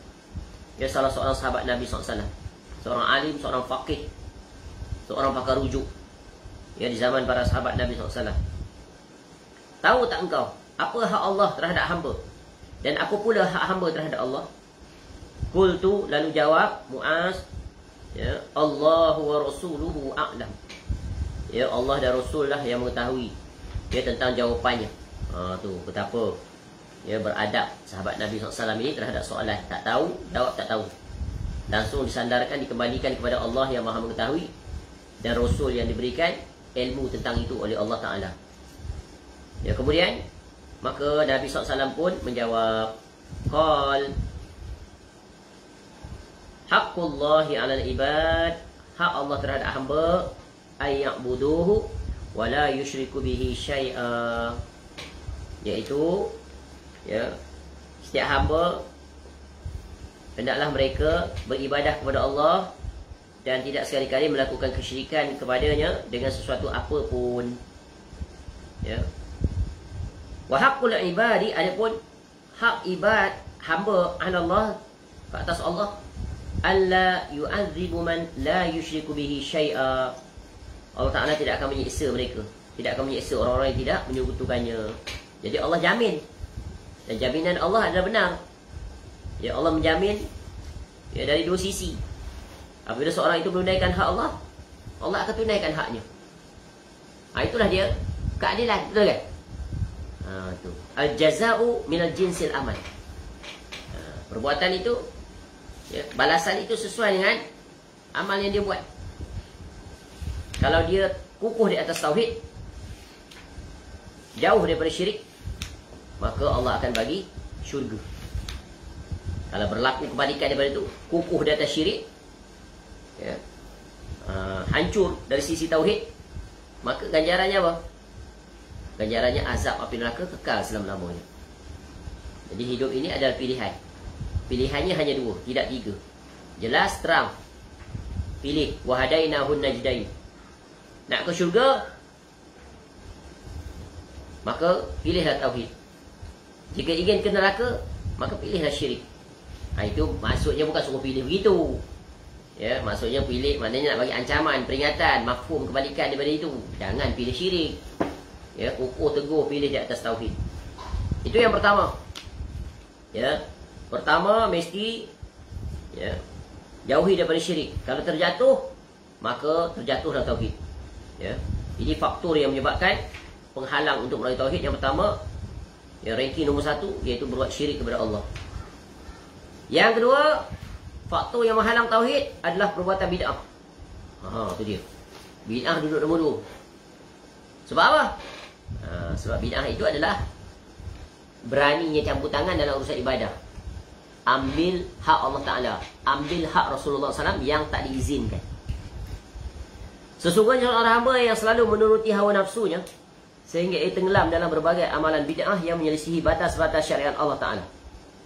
Ya, salah seorang sahabat Nabi SAW, seorang alim, seorang faqih, seorang pakar rujuk, ya, di zaman para sahabat Nabi SAW. Tahu tak engkau apa hak Allah terhadap hamba, dan apa pula hak hamba terhadap Allah? Qultu, lalu jawab Mu'adz, ya, Allah wa rasuluhu a'lam. Ya, Allah dan Rasul lah yang mengetahui, ya, tentang jawapannya. Tu betapa, ya, beradab sahabat Nabi SAW ini terhadap soalan. Tak tahu, jawab tak tahu. Langsung disandarkan, dikembalikan kepada Allah yang Maha mengetahui, dan Rasul yang diberikan ilmu tentang itu oleh Allah Ta'ala. Ya, kemudian maka Nabi SAW pun menjawab, Qal haqqullahi 'alal ibad, hak Allah terhadap hamba, ay ya'buduhu wa la yusyriku bihi syai'a, iaitu, ya, setiap hamba hendaklah mereka beribadah kepada Allah dan tidak sekali-kali melakukan kesyirikan kepadanya dengan sesuatu apapun. Ya. Wa haqqul ibadi, adapun hak ibad hamba 'ala Allah, ke atas Allah, alla yu'adzibu man la yusyriku bihi syai'a. Allah Ta'ala tidak akan menyiksa mereka, tidak akan menyiksa orang-orang yang tidak menyekutukannya. Jadi Allah jamin, dan jaminan Allah adalah benar. Ya, Allah menjamin, ya, dari dua sisi. Apabila seorang itu menunaikan hak Allah, Allah akan tunaikan haknya. Itulah dia keadilan, betul kan? Tu al-jaza'u minal jinsil amal. Perbuatan itu, ya, balasan itu sesuai dengan amal yang dia buat. Kalau dia kukuh di atas tauhid, jauh daripada syirik, maka Allah akan bagi syurga. Kalau berlaku kebalikan daripada itu, kukuh di atas syirik, ya, hancur dari sisi tauhid, maka ganjarannya apa? Ganjarannya azab api neraka kekal selama-lamanya. Jadi hidup ini adalah pilihan. Pilihannya hanya 2, tidak 3. Jelas, terang. Pilih. Wahadainahun najdain. Nak ke syurga, maka pilihlah tauhid. Jika ingin ke neraka, maka pilihlah syirik. Itu maksudnya bukan suruh pilih begitu. Ya, maksudnya pilih, maknanya nak bagi ancaman, peringatan, mafhum kebalikan daripada itu. Jangan pilih syirik. Ya, kukuh teguh pilih di atas tauhid. Itu yang pertama. Ya, pertama mesti ya, jauhi daripada syirik. Kalau terjatuh, maka terjatuhlah tauhid. Ya. Ini faktor yang menyebabkan penghalang untuk meraih tauhid. Yang pertama, yang ranking nombor 1, iaitu berbuat syirik kepada Allah. Yang kedua, faktor yang menghalang tauhid adalah perbuatan bid'ah. Itu dia. Bid'ah duduk nombor 2. Sebab apa? Sebab bid'ah itu adalah beraninya campur tangan dalam urusan ibadah. Ambil hak Allah Ta'ala, ambil hak Rasulullah SAW yang tak diizinkan. Sesungguhnya seorang hamba yang selalu menuruti hawa nafsunya sehingga ia tenggelam dalam berbagai amalan bid'ah yang menyelisihi batas-batas syariat Allah Ta'ala.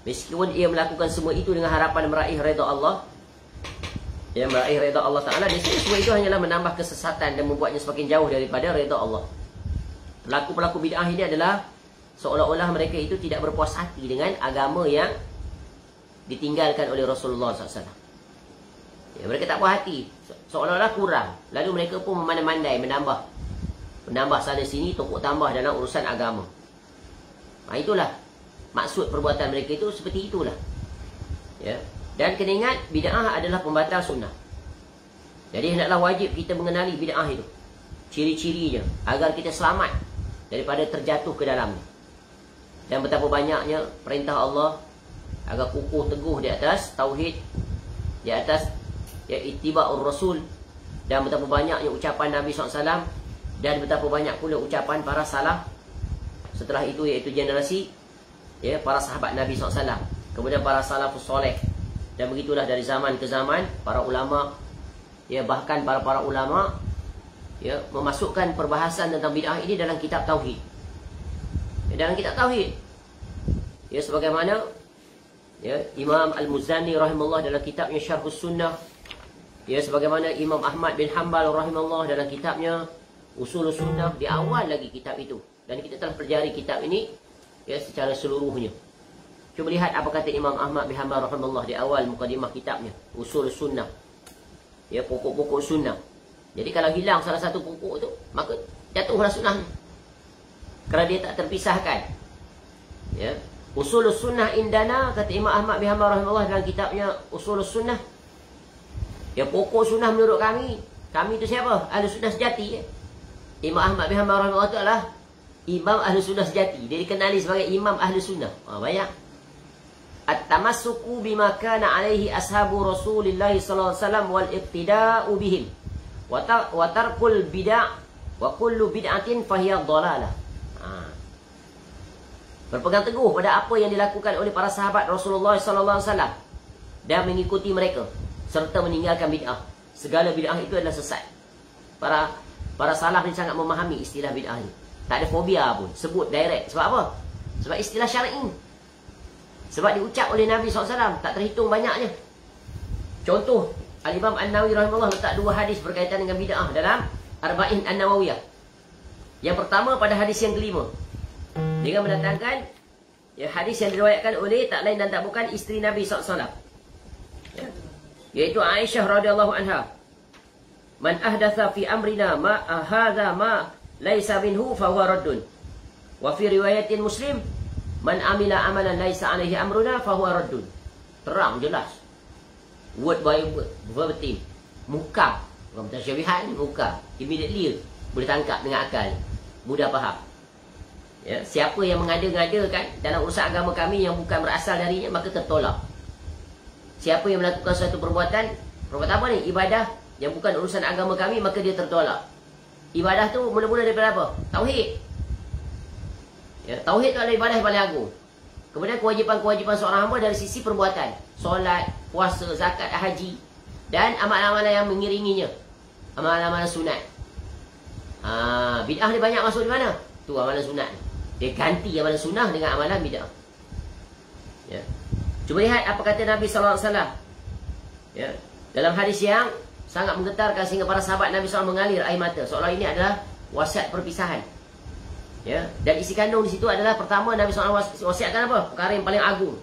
Meskipun ia melakukan semua itu dengan harapan meraih redha Allah, yang meraih redha Allah Ta'ala, di sini semua itu hanyalah menambah kesesatan dan membuatnya semakin jauh daripada redha Allah. Pelaku-pelaku bid'ah ini adalah seolah-olah mereka itu tidak berpuas hati dengan agama yang ditinggalkan oleh Rasulullah SAW. Ya, mereka tak puas hati, seolah-olah kurang. Lalu mereka pun memandai-mandai, menambah sana sini, tokok tambah dalam urusan agama. Itulah maksud perbuatan mereka itu, seperti itulah. Ya. Dan kena ingat, bid'ah adalah pembatal sunnah. Jadi hendaklah wajib kita mengenali bid'ah itu, ciri-cirinya, agar kita selamat daripada terjatuh ke dalamnya. Dan betapa banyaknya perintah Allah agar kukuh teguh di atas tauhid, di atas ya ittiba'ur rasul, dan betapa banyaknya ucapan Nabi SAW, dan betapa banyak pula ucapan para salaf setelah itu, iaitu generasi ya para sahabat Nabi SAW, kemudian para salafus soleh, dan begitulah dari zaman ke zaman para ulama, ya bahkan para ulama ya memasukkan perbahasan tentang bid'ah ini dalam kitab tauhid. Ya, dalam kitab tauhid ya, sebagaimana ya Imam Al-Muzani rahimahullah dalam kitabnya Syarhus Sunnah, ya sebagaimana Imam Ahmad bin Hanbal rahimahullah dalam kitabnya Usulus Sunnah, di awal lagi kitab itu. Dan kita telah pelajari kitab ini ya secara seluruhnya. Cuba lihat apa kata Imam Ahmad bin Hanbal rahimahullah di awal mukadimah kitabnya Usulus Sunnah, ya pokok-pokok sunnah. Jadi kalau hilang salah satu pokok itu, maka jatuhlah sunnah, kerana dia tak terpisahkan. Ya, Usulus Sunnah indana, kata Imam Ahmad bin Hanbal rahimahullah dalam kitabnya Usulus Sunnah, ya pokok sunnah menurut kami. Kami itu siapa? Ahli sunnah sejati. Ya? Imam Ahmad bin Hanbal rahimahullah itu adalah Imam Ahli Sunnah sejati. Dia dikenali sebagai Imam Ahli Sunnah. Banyak. At-tamassuku bima kana alaihi ashabu Rasulillah sallallahu alaihi wasallam wal iqtida'u bihim wa tarkul bid'ah wa kullu bid'atin fahiya dhalalah. Berpegang teguh pada apa yang dilakukan oleh para sahabat Rasulullah sallallahu alaihi wasallam dan mengikuti mereka serta meninggalkan bid'ah. Segala bid'ah itu adalah sesat. Para salaf ni sangat memahami istilah bid'ah ni. Tak ada fobia pun, sebut direct. Sebab apa? Sebab istilah syar'i. Sebab diucap oleh Nabi SAW, tak terhitung banyaknya. Contoh, Al-Imam An-Nawawi rahimahullah letak 2 hadis berkaitan dengan bid'ah dalam Arba'in An-Nawawiyah. Yang pertama pada hadis yang kelima, dengan mendatangkan ya, hadis yang diriwayatkan oleh tak lain dan tak bukan isteri Nabi SAW, ya, iaitu Aisyah radhiyallahu anha. Man ahdatha fi amrina ma hadza ma laisa minhu fa huwa raddun. Wa fi riwayatin Muslim, man amila amalan laisa alaihi amruna fa huwa raddun. Terang jelas, word by word, verbatim, muka, bukan mutasyabihat, muka, immediately boleh tangkap dengan akal, mudah faham. Ya, siapa yang mengada-ngadakan dalam urusan agama kami yang bukan berasal darinya, maka tertolak. Siapa yang melakukan suatu perbuatan apa ni? Ibadah yang bukan urusan agama kami, maka dia tertolak. Ibadah tu mula-mula daripada apa? Tauhid. Ya, tauhid tu adalah ibadah yang paling agung. Kemudian kewajipan-kewajipan seorang hamba dari sisi perbuatan, solat, puasa, zakat, haji, dan amalan-amalan yang mengiringinya, amalan-amalan sunat. Bid'ah ni banyak masuk di mana? Tu amalan sunat. Dia ganti amalan sunnah dengan amalan bid'ah. Ya. Cuba lihat apa kata Nabi SAW. Ya. Dalam hadis yang sangat menggetarkan sehingga para sahabat Nabi SAW mengalir air mata. Seolah ini adalah wasiat perpisahan. Ya. Dan isi kandung di situ adalah pertama Nabi SAW wasiatkan apa? Perkara yang paling agung,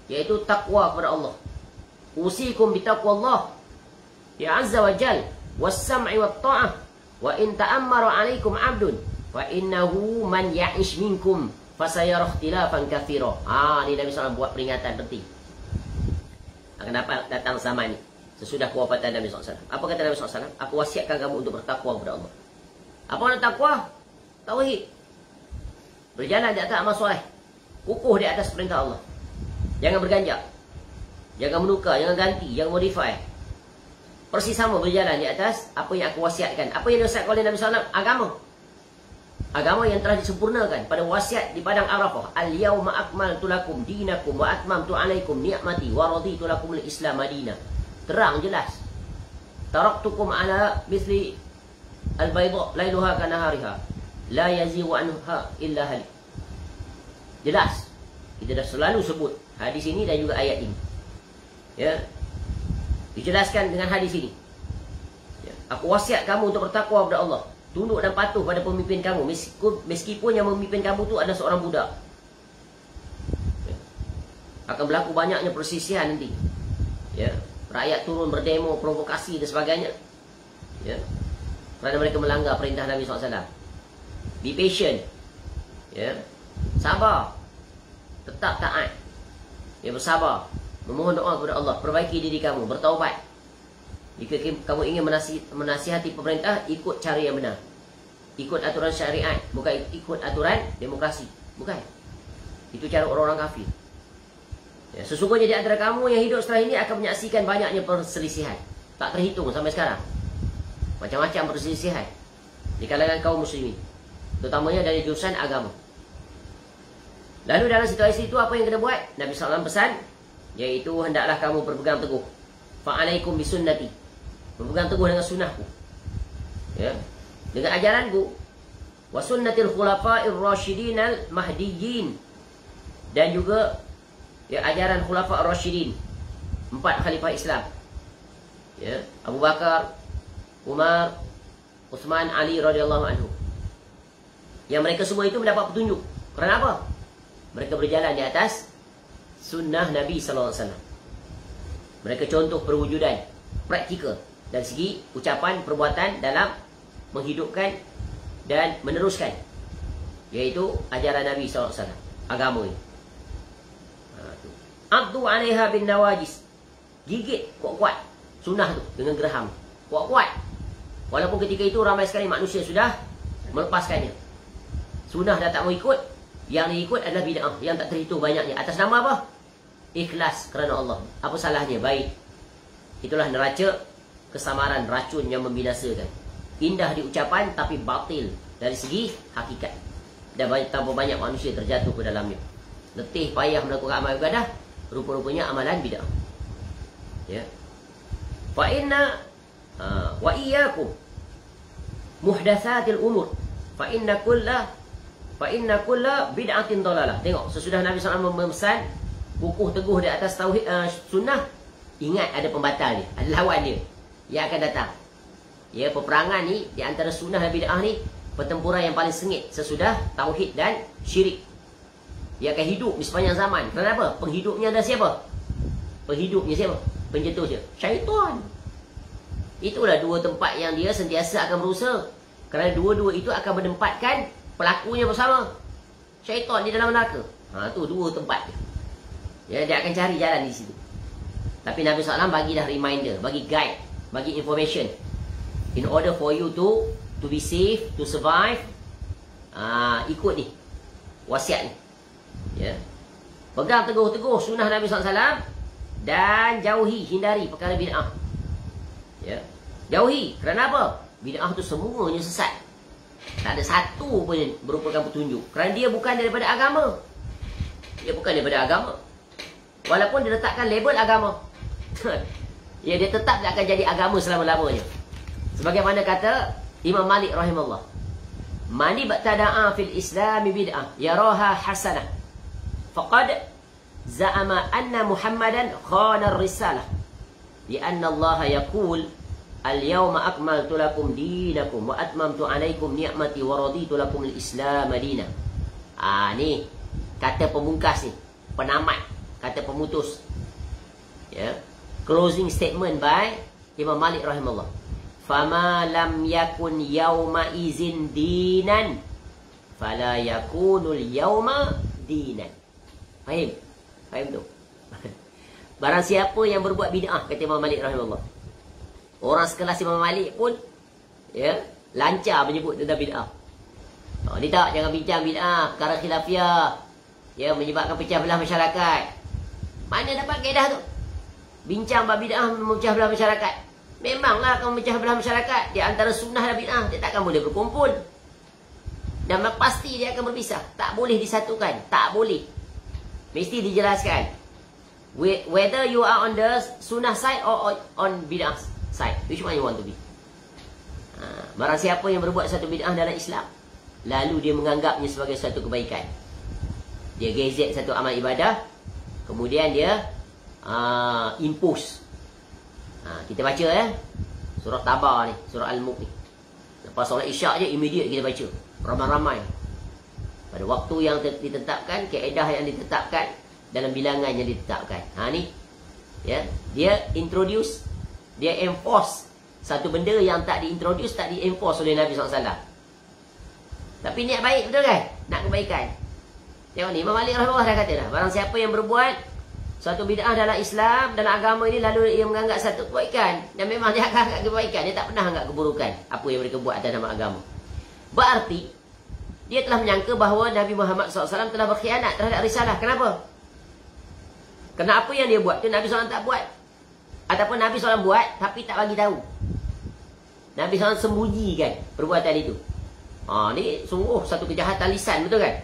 iaitu takwa kepada Allah. Usikum bitaqwallah ya azza wa jal was-sam'i wat-ta'ah wa in ta'ammara 'alaikum 'abdun fa innahu man ya'ish minkum fasayara ikhtilafan katsira. Ni Nabi SAW buat peringatan penting. Akan dapat datang zaman ni sesudah kewafatan Nabi SAW. Apa kata Nabi SAW? Aku wasiatkan kamu untuk bertakwa kepada Allah. Apa makna takwa? Tauhid. Berjalan di atas amal soleh, kukuh di atas perintah Allah. Jangan berganjak, jangan menukar, jangan ganti, jangan modify. Persis sama berjalan di atas apa yang aku wasiatkan. Apa yang diwasiatkan oleh Nabi SAW? Agama. Agama yang telah disempurnakan pada wasiat di padang Arafah. Al-yawma akmaltu lakum dinakum wa atmamtu alaikum ni'mati wa raditu lakum al-Islam madinah. Terang jelas. Taraktukum ala mithli al-bayda lailuha kanahariha la yazighu anha illa halik. Jelas. Kita dah selalu sebut hadis ini dan juga ayat ini. Ya. Dijelaskan dengan hadis ini. Ya. Aku wasiat kamu untuk bertakwa kepada Allah. Tunduk dan patuh pada pemimpin kamu, meskipun yang memimpin kamu tu adalah seorang budak. Ya. Akan berlaku banyaknya persisihan nanti. Ya. Rakyat turun berdemo, provokasi dan sebagainya. Ya. Kerana mereka melanggar perintah Nabi SAW. Be patient. Ya. Sabar. Tetap taat. Ya, bersabar. Memohon doa kepada Allah. Perbaiki diri kamu. Bertaubat. Jika kamu ingin menasihati pemerintah, ikut cara yang benar. Ikut aturan syariat. Bukan ikut aturan demokrasi. Bukan. Itu cara orang-orang kafir. Ya, sesungguhnya di antara kamu yang hidup setelah ini akan menyaksikan banyaknya perselisihan. Tak terhitung sampai sekarang. Macam-macam perselisihan di kalangan kaum muslimin, terutamanya dari jurusan agama. Lalu dalam situasi itu apa yang kena buat? Nabi SAW pesan, iaitu hendaklah kamu berpegang teguh. Fa'alaikum bisunnati. Berpegang teguh dengan sunnahku. Ya. Dengan ajaranku. Wa sunnatil khulafa'ir rasyidinal mahdiyyin. Dan juga ya, ajaran khulafa'ir rasyidin. 4 khalifah Islam. Ya, Abu Bakar, Umar, Uthman, Ali radhiyallahu anhu. Yang mereka semua itu mendapat petunjuk. Kerana apa? Mereka berjalan di atas sunnah Nabi SAW. Mereka contoh perwujudan praktikal dari segi ucapan, perbuatan dalam menghidupkan dan meneruskan, iaitu ajaran Nabi SAW, agama ini. Addu 'alaiha bin nawajis. Gigit kuat-kuat sunnah tu dengan geraham. Kuat-kuat. Walaupun ketika itu ramai sekali manusia sudah melepaskannya. Sunnah dah tak mau ikut. Yang diikut adalah bid'ah yang tak terhitung banyaknya. Atas nama apa? Ikhlas kerana Allah. Apa salahnya? Baik. Itulah neraca kesamaran racun yang membinasakan. Indah di ucapan tapi batil dari segi hakikat. Dan tambah banyak manusia terjatuh ke dalamnya. Letih payah melakukan amal ibadah, rupa-rupanya amalan bid'ah. Ya. Fa inna wa iyyakum muhdatsatil umur fa inna kulla bid'atin dalalah. Tengok, sesudah Nabi SAW memesan kukuh teguh di atas tauhid sunnah, ingat ada pembatal dia, ada lawan dia yang akan datang. Ya, peperangan ni di antara sunnah dan bid'ah ni, pertempuran yang paling sengit sesudah tauhid dan syirik. Dia akan hidup di sepanjang zaman. Kenapa? Penghidupnya adalah siapa? Penghidupnya siapa? Pencetusnya syaitan. Itulah dua tempat yang dia sentiasa akan berusaha. Kerana dua-dua itu akan menempatkan pelakunya bersama. Syaitan di dalam neraka. Tu dua tempat dia. Ya, dia akan cari jalan di situ. Tapi Nabi SAW bagi dah reminder, bagi guide, bagi information. In order for you to be safe, to survive, ikut ni wasiat ni. Ya. Pegang teguh-teguh sunnah Nabi SAW dan jauhi, hindari perkara bid'ah. Ya. Jauhi. Kerana apa? Bid'ah tu semuanya sesat. Tak ada satu pun yang merupakan petunjuk. Kerana dia bukan daripada agama. Dia bukan daripada agama. Walaupun dia letakkan label agama. Ya, dia tetap tak akan jadi agama selama-lamanya. Sebagaimana kata Imam Malik rahimahullah. Man ibtada'a fil Islam bid'ah yaraha hasanah faqad za'ama anna Muhammadan khana ar-risalah li'anna Allah yaqul al-yawma akmaltu lakum dinakum wa atmamtu 'alaikum ni'mati wa raditu lakum al-Islam madina. Ni kata pemungkas ni, penamat, kata pemutus. Ya. Closing statement by Imam Malik rahimahullah. Fama lam yakun yauma izin dinan fala yakunul yauma dinan. Faham? Faham tu? Barang siapa yang berbuat bid'ah, kata Imam Malik rahimahullah, orang sekelas Imam Malik pun ya lancar menyebut tentang bid'ah. Ni tak, jangan bincang bid'ah, perkara khilafiyah, ya, menyebabkan pecah belah masyarakat. Mana dapat kaedah tu? Bincang bab bid'ah memecah belah masyarakat. Memanglah kamu memecah belah masyarakat. Di antara sunnah dan bid'ah, dia takkan boleh berkumpul. Dan pasti dia akan berpisah. Tak boleh disatukan. Tak boleh. Mesti dijelaskan. Whether you are on the sunnah side or on bid'ah side. Which one you want to be? Barang siapa yang berbuat satu bid'ah dalam Islam, lalu dia menganggapnya sebagai satu kebaikan, dia gezet satu amal ibadah, kemudian dia impose. Kita baca surah Tabar ni, surah Al-Mulk ni. Lepas solat Isyak je, immediate kita baca. Ramai-ramai. Pada waktu yang ditetapkan, kaedah yang ditetapkan, dalam bilangan yang ditetapkan. Ni. Ya, dia introduce, dia enforce satu benda yang tak diintroduce, tak di-enforce oleh Nabi SAW. Tapi niat baik, betul kan? Nak kebaikan. Tengok ni, Imam Malik rahimahullah dah kata dah, barang siapa yang berbuat suatu bid'ah dalam Islam, dalam agama ini, lalu ia menganggap satu kebaikan, dan memang dia akan anggap kebaikan, dia tak pernah anggap keburukan apa yang mereka buat atas nama agama. Berarti dia telah menyangka bahawa Nabi Muhammad SAW telah berkhianat terhadap risalah. Kenapa? Kerana apa yang dia buat tu Nabi SAW tak buat, ataupun Nabi SAW buat tapi tak bagi tahu. Nabi SAW sembunyikan perbuatan itu. Ni sungguh satu kejahatan lisan, betul kan?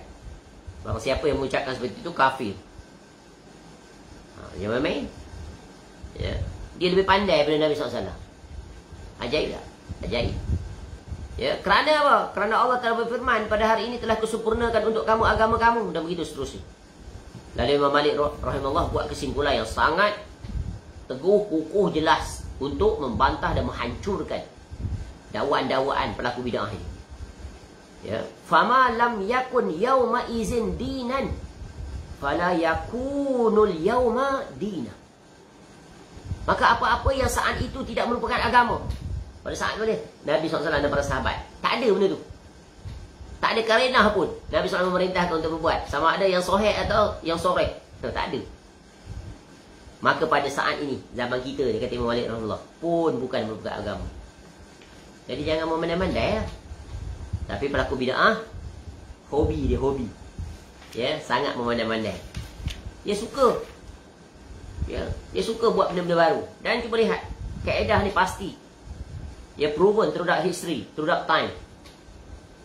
Bahawa siapa yang mengucapkan seperti itu kafir. Jangan main. Ya. Dia lebih pandai daripada Nabi SAW. Ajaib tak? Ajaib. Ya. Kerana apa? Kerana Allah telah berfirman, pada hari ini telah kusempurnakan untuk kamu agama kamu, dan begitu seterusnya. Lalu Imam Malik rahimahullah buat kesimpulan yang sangat teguh, kukuh, jelas untuk membantah dan menghancurkan dakwaan-dakwaan pelaku bid'ah ini. Ya. Fama lam yakun yauma izin dinan fala yakunul yauma dina. Maka apa-apa yang saat itu tidak merupakan agama, pada saat mana Nabi SAW dan para sahabat, tak ada benda tu. Tak ada karenah pun Nabi SAW memerintahkan untuk berbuat, sama ada yang sahih atau yang soreh. Tak ada. Maka pada saat ini, zaman kita, dia kata Imam Malik rahimahullah, pun bukan merupakan agama. Jadi jangan memandai-mandai lah. Tapi pelaku bid'ah, hobi dia, hobi. Ya, sangat memandai-mandai. Dia suka. Ya, dia suka buat benda-benda baru. Dan cuba lihat, kaedah ni pasti. Dia proven throughout history, throughout time.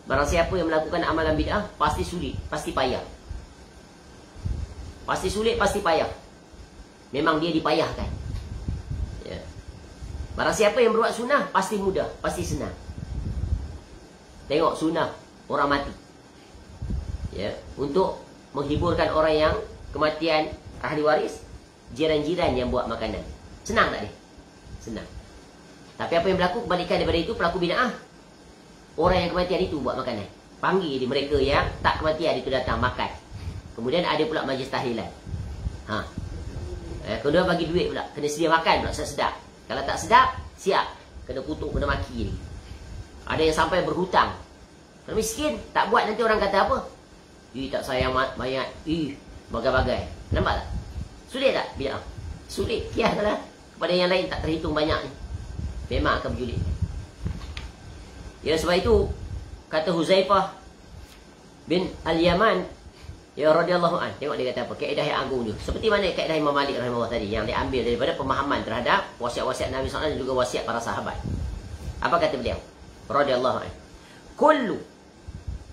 Barang siapa yang melakukan amalan bid'ah, pasti sulit, pasti payah. Pasti sulit, pasti payah. Memang dia dipayahkan. Ya. Barang siapa yang berbuat sunnah, pasti mudah, pasti senang. Tengok sunnah orang mati. Ya, untuk menghiburkan orang yang kematian ahli waris, jiran-jiran yang buat makanan. Senang tak dia? Senang. Tapi apa yang berlaku kebalikan daripada itu, pelaku bid'ah, orang yang kematian itu buat makanan. Panggil dia, mereka yang tak kematian itu datang makan. Kemudian ada pula majlis tahlilan. Kedua bagi duit pula, kena sedia makan pula sedap. Kalau tak sedap, siap kena kutuk, kena maki ni. Ada yang sampai berhutang. Kalau miskin, tak buat nanti orang kata apa? Tak sayang mayat. Bagai-bagai. Nampak tak? Sulit tak bid'ah? Sulit. Kiaslah. Kepada yang lain tak terhitung banyak ni. Memang akan berjulit. Ya, sebab itu kata Huzaifah bin Al-Yaman, ya radhiyallahu an. Tengok dia kata apa? Kaedah yang agung tu. Seperti mana kaedah Imam Malik rahimahullah tadi, yang diambil daripada pemahaman terhadap wasiat-wasiat Nabi SAW dan juga wasiat para sahabat. Apa kata beliau? Radhiyallahu an.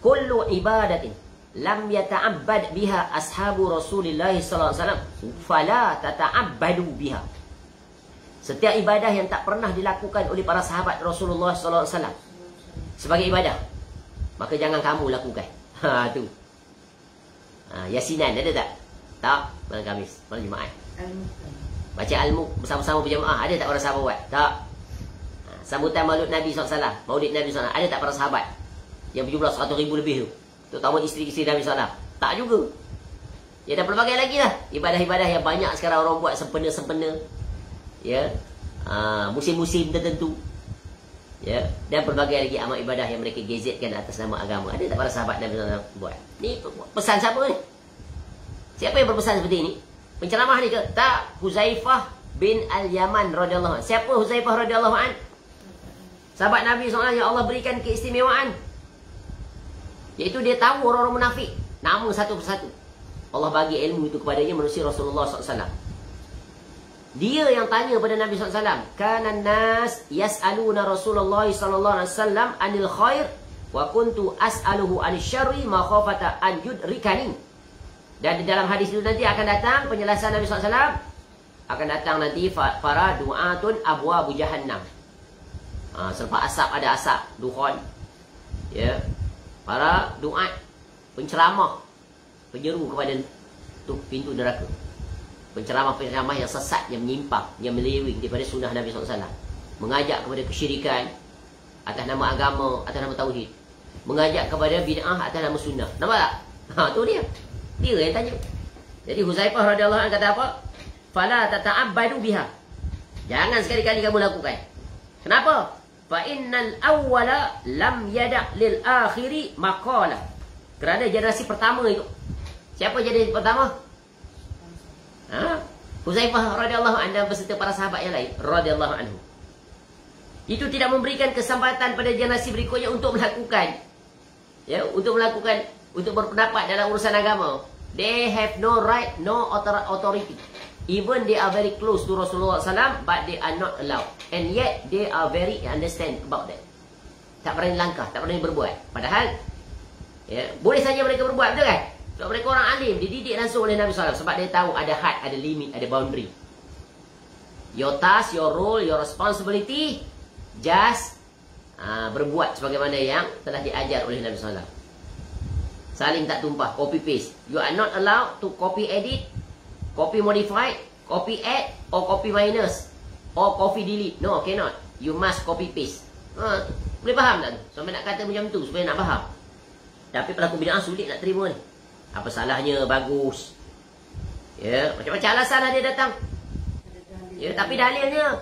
Kullu ibadatin lam yata'abbad biha ashabu Rasulillah sallallahu alaihi wasallam fala tata'abbadu biha. Setiap ibadah yang tak pernah dilakukan oleh para sahabat Rasulullah sallallahu alaihi wasallam sebagai ibadah, maka jangan kamu lakukan. Ha tu. Yasinan ada tak? Tak, malam Khamis, malam Jumaat. Baca Al-Mulk bersama-sama berjamaah, ada tak para sahabat buat? Tak. Sambutan Maulid Nabi SAW, Maulid Nabi SAW, ada tak para sahabat yang berjumlah 100,000 lebih tu? Terutama isteri-isteri Nabi SAW. Tak juga. Ya, dah pelbagai lagi lah ibadah-ibadah yang banyak sekarang orang buat sempena-sempena. Ya. Musim-musim tertentu. Ya, dan pelbagai lagi amal ibadah yang mereka gazetkan atas nama agama. Ada tak para sahabat Nabi SAW buat? Ni pesan siapa ni? Siapa yang berpesan seperti ini? Penceramah ni ke? Tak, Huzaifah bin Al-Yaman radhiyallahu anhu. Siapa Huzaifah radhiyallahu anhu? Sahabat Nabi SAW yang Allah berikan keistimewaan, iaitu dia tahu orang-orang munafik, nama satu persatu. Allah bagi ilmu itu kepadanya melalui Rasulullah SAW. Dia yang tanya pada Nabi SAW, kanan nas yas'aluna Rasulullah SAW anil khair wa kuntu as'aluhu anil syarri ma khafata an yudrikani. Dan di dalam hadis itu nanti akan datang penjelasan Nabi SAW. Akan datang nanti para du'atun abwabu jahannam. Selepas asap ada asap, dukhon. Ya. Para du'at, penceramah, penyeru kepada pintu neraka. Penceramah-penceramah yang sesat, yang menyimpang, yang melewing daripada sunnah Nabi SAW. Mengajak kepada kesyirikan atas nama agama, atas nama tauhid. Mengajak kepada bid'ah atas nama sunnah. Nampak tak? Tu dia. Dia yang tanya. Jadi Huzaifah radhiyallahu anhu kata apa? Fala tata'abbadu biha. Jangan sekali-kali kamu lakukan. Kenapa? Fa innal awwala lam yada' lil akhiri maqala. Kerana generasi pertama itu. Siapa generasi pertama? Huzaifah radhiyallahu anhu dan beserta para sahabat yang lain radhiyallahu anhu. Itu tidak memberikan kesempatan pada generasi berikutnya untuk melakukan, ya, untuk berpendapat dalam urusan agama. They have no right, no authority. Even they are very close to Rasulullah SAW, but they are not allowed. And yet they are very understand about that. Tak berani langkah, tak berani berbuat. Padahal, ya, boleh saja mereka berbuat, betul kan? Sebab mereka orang alim, dididik langsung oleh Nabi SAW. Sebab dia tahu ada had, ada limit, ada boundary. Your task, your role, your responsibility, just berbuat sebagaimana yang telah diajar oleh Nabi SAW. Saling tak tumpah, copy paste. You are not allowed to copy edit, copy modify, copy add, or copy minus, or copy delete. No, cannot. You must copy paste. Boleh faham tak tu? Sampai nak kata macam tu supaya nak faham. Tapi pelaku bid'ah sulit nak terima ni. Apa salahnya? Bagus. Ya, macam-macam alasan lah dia datang. Ya, tapi dalilnya,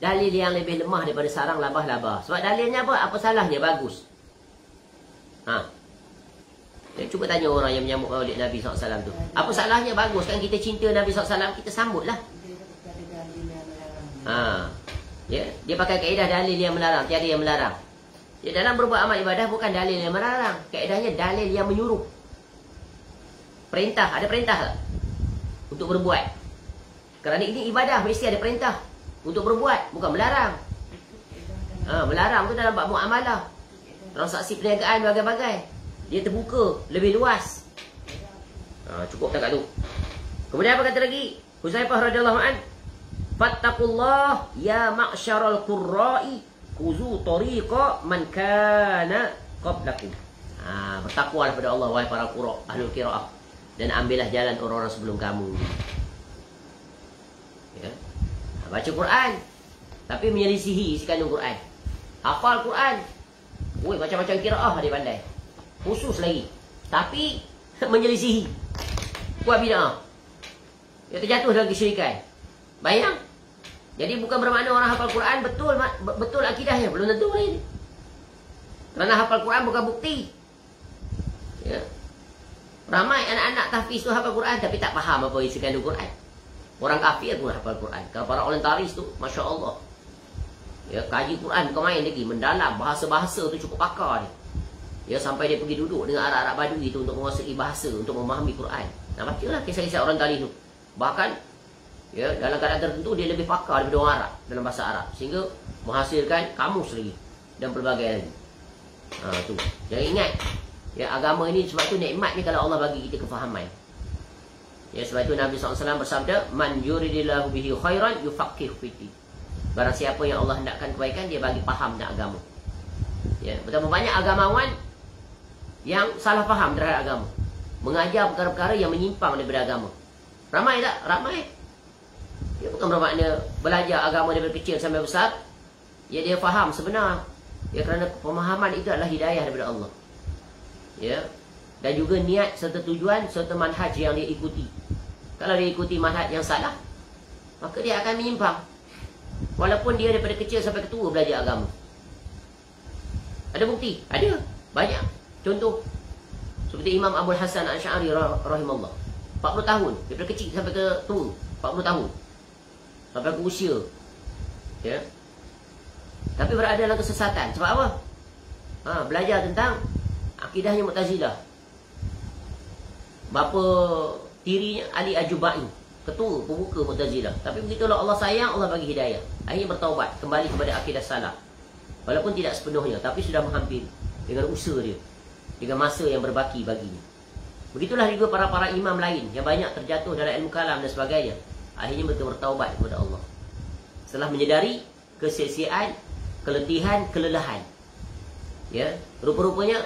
dalil yang lebih lemah daripada sarang labah-labah. Sebab dalilnya apa? Apa salahnya? Bagus. Ya, cuba tanya orang yang menyambut Maulid Nabi SAW tu. Apa salahnya? Bagus kan, kita cinta Nabi SAW, kita sambutlah. Ya, dia pakai kaedah dalil yang melarang, tiada yang melarang. Ya, dalam berbuat amal ibadah bukan dalil yang melarang. Kaedahnya dalil yang menyuruh. Perintah, ada perintah tak? Untuk berbuat. Kerana ini ibadah, mesti ada perintah untuk berbuat, bukan melarang. Melarang tu dalam bab muamalah, transaksi perniagaan bagai-bagai. Dia terbuka, lebih luas. Cukup tak kat tu. Kemudian apa kata lagi? Huzaifah radhiyallahu anhu, fattaqullah ya ma'syaral qurra'i khuzu tariqa man kana qablakum. Bertakwalah pada Allah wahai para qurra, ahlul qiraah, dan ambillah jalan orang-orang sebelum kamu. Ya. Baca Quran tapi menyelisihi isi kandung Quran. Hafal Quran. Macam-macam qiraah dia pandai. Khusus lagi. Tapi menyelisihi. Buat bid'ah. Dia terjatuh dalam kesyirikan. Bayang. Jadi bukan bermakna orang hafal Quran betul akidahnya. Belum tentu lagi. Kerana hafal Quran bukan bukti. Ya. Ramai anak-anak tahfiz tu hafal Quran tapi tak faham apa isi kandung Quran. Orang kafir pun hafal Quran. Kalau para orientalis tu, Masya Allah. Ya, kaji Quran bukan main lagi. Mendalam. Bahasa-bahasa tu cukup pakar ni. Ya, sampai dia pergi duduk dengan Arab-Arab Badui itu untuk menguasai bahasa, untuk memahami Quran. Bacalah kisah-kisah orang tali tu. Bahkan, ya, dalam keadaan tertentu dia lebih pakar daripada orang Arab dalam bahasa Arab. Sehingga menghasilkan kamus lagi. Dan pelbagai lagi. Tu. Jangan ingat. Ya, agama ini sebab tu nikmat ni kalau Allah bagi kita kefahaman. Ya, sebab itu Nabi SAW bersabda, man yuridillahu bihi khairan yufaqqih fiddin. Barang siapa yang Allah hendakkan kebaikan, dia bagi faham tentang agama. Ya, betapa banyak agamawan yang salah faham terhadap agama, mengajar perkara-perkara yang menyimpang daripada agama. Ramai tak? Ramai. Dia bukan bermakna belajar agama daripada kecil sampai besar. Ya, dia faham sebenar. Ya, kerana pemahaman itu adalah hidayah daripada Allah. Ya. Dan juga niat serta tujuan serta manhaj yang dia ikuti. Kalau dia ikuti manhaj yang salah, maka dia akan menyimpang. Walaupun dia daripada kecil sampai ketua belajar agama. Ada bukti? Ada. Banyak. Contoh, seperti Imam Abul Hasan Al-Asy'ari rahimahullah. 40 tahun. Daripada kecil sampai ke tua. 40 tahun. Sampai ke usia. Ya. Tapi berada dalam kesesatan. Sebab apa? Belajar tentang akidahnya Mu'tazilah. Bapa tirinya Ali Ajubai, ketua pembuka Mu'tazilah. Tapi begitulah Allah sayang, Allah bagi hidayah. Akhirnya bertaubat, kembali kepada akidah salah. Walaupun tidak sepenuhnya, tapi sudah menghampiri dengan usaha dia, dengan masa yang berbaki baginya. Begitulah juga para imam lain yang banyak terjatuh dalam ilmu kalam dan sebagainya. Akhirnya mereka bertaubat kepada Allah setelah menyedari kesia-siaan, keletihan, kelelahan. Ya, rupa-rupanya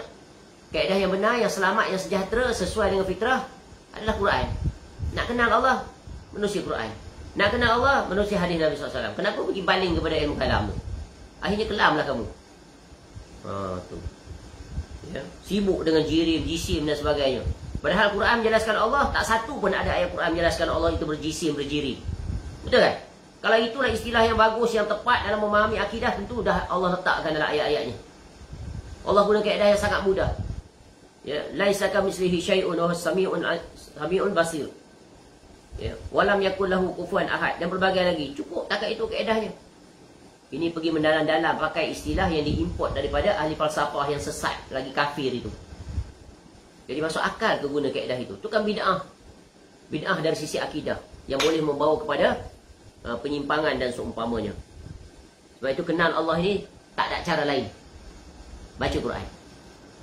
kaedah yang benar, yang selamat, yang sejahtera sesuai dengan fitrah adalah Quran. Nak kenal Allah, menerusi Quran. Nak kenal Allah, menerusi hadis Nabi SAW. Kenapa pergi baling kepada ilmu kalam tu? Akhirnya kelamlah kamu. Tu. Ya. Sibuk dengan jirim, jisim dan sebagainya. Padahal Quran menjelaskan Allah, tak satu pun ada ayat Quran menjelaskan Allah itu berjisim, berjirim. Betul kan? Kalau itulah istilah yang bagus, yang tepat dalam memahami akidah, tentu dah Allah letakkan dalam ayat-ayatnya. Allah guna kaedah yang sangat mudah. Ya, laisa kamitslihi syai'un wa huwas sami'un basir. Ya, walam yakul lahu kufuwan ahad dan berbagai lagi. Cukup takat itu kaedahnya. Ini pergi mendalam-dalam pakai istilah yang diimport daripada ahli falsafah yang sesat, lagi kafir itu. Jadi masuk akal ke guna kaedah itu. Itu kan bid'ah. Bid'ah dari sisi akidah yang boleh membawa kepada penyimpangan dan seumpamanya. Sebab itu kenal Allah ini tak ada cara lain. Baca Quran.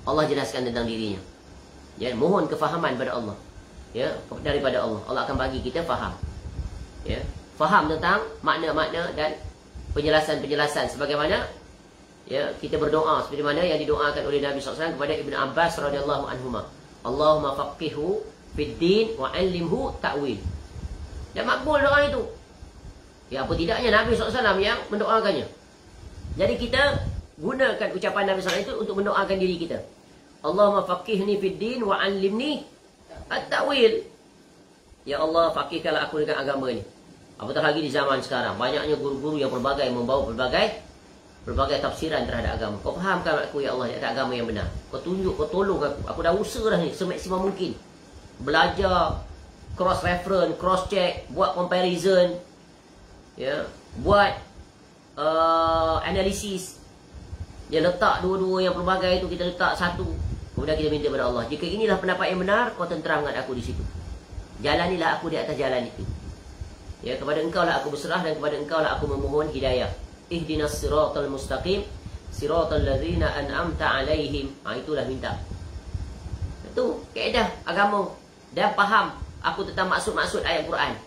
Allah jelaskan tentang dirinya. Ya, mohon kefahaman pada Allah. Ya, daripada Allah. Allah akan bagi kita faham. Ya, faham tentang makna-makna dan penjelasan-penjelasan sebagaimana ya kita berdoa seperti mana yang didoakan oleh Nabi SAW kepada Ibn Abbas radhiyallahu anhuma. Allahumma faqihhu fid din wa 'allimhu ta'wil. Dan makbul doa itu. Ya, apa tidaknya Nabi SAW yang mendoakannya. Jadi kita gunakan ucapan Nabi SAW itu untuk mendoakan diri kita. Allahumma faqihni fid din wa 'allimni at-ta'wil. Ya Allah, faqihkanlah aku dengan agama ini. Apatah lagi di zaman sekarang, banyaknya guru-guru yang berbagai membawa berbagai tafsiran terhadap agama. Kau fahamkan aku ya Allah di atas agama yang benar. Kau tunjuk, kau tolong aku. Aku dah usaha dah ni semaksimal mungkin. Belajar, cross reference, cross check, buat comparison, ya, buat analisis. Dia letak dua-dua yang pelbagai itu, kita letak satu. Kemudian kita minta kepada Allah, jika inilah pendapat yang benar, kau tenteramkan aku di situ. Jalanilah aku di atas jalan itu. Ya, kepada engkau lah aku berserah dan kepada engkau lah aku memohon hidayah. Ihdinas siratal mustaqim, siratal ladzina an'amta alaihim. Itulah minta. Itu kaedah agama. Dan faham aku tentang maksud-maksud ayat Quran.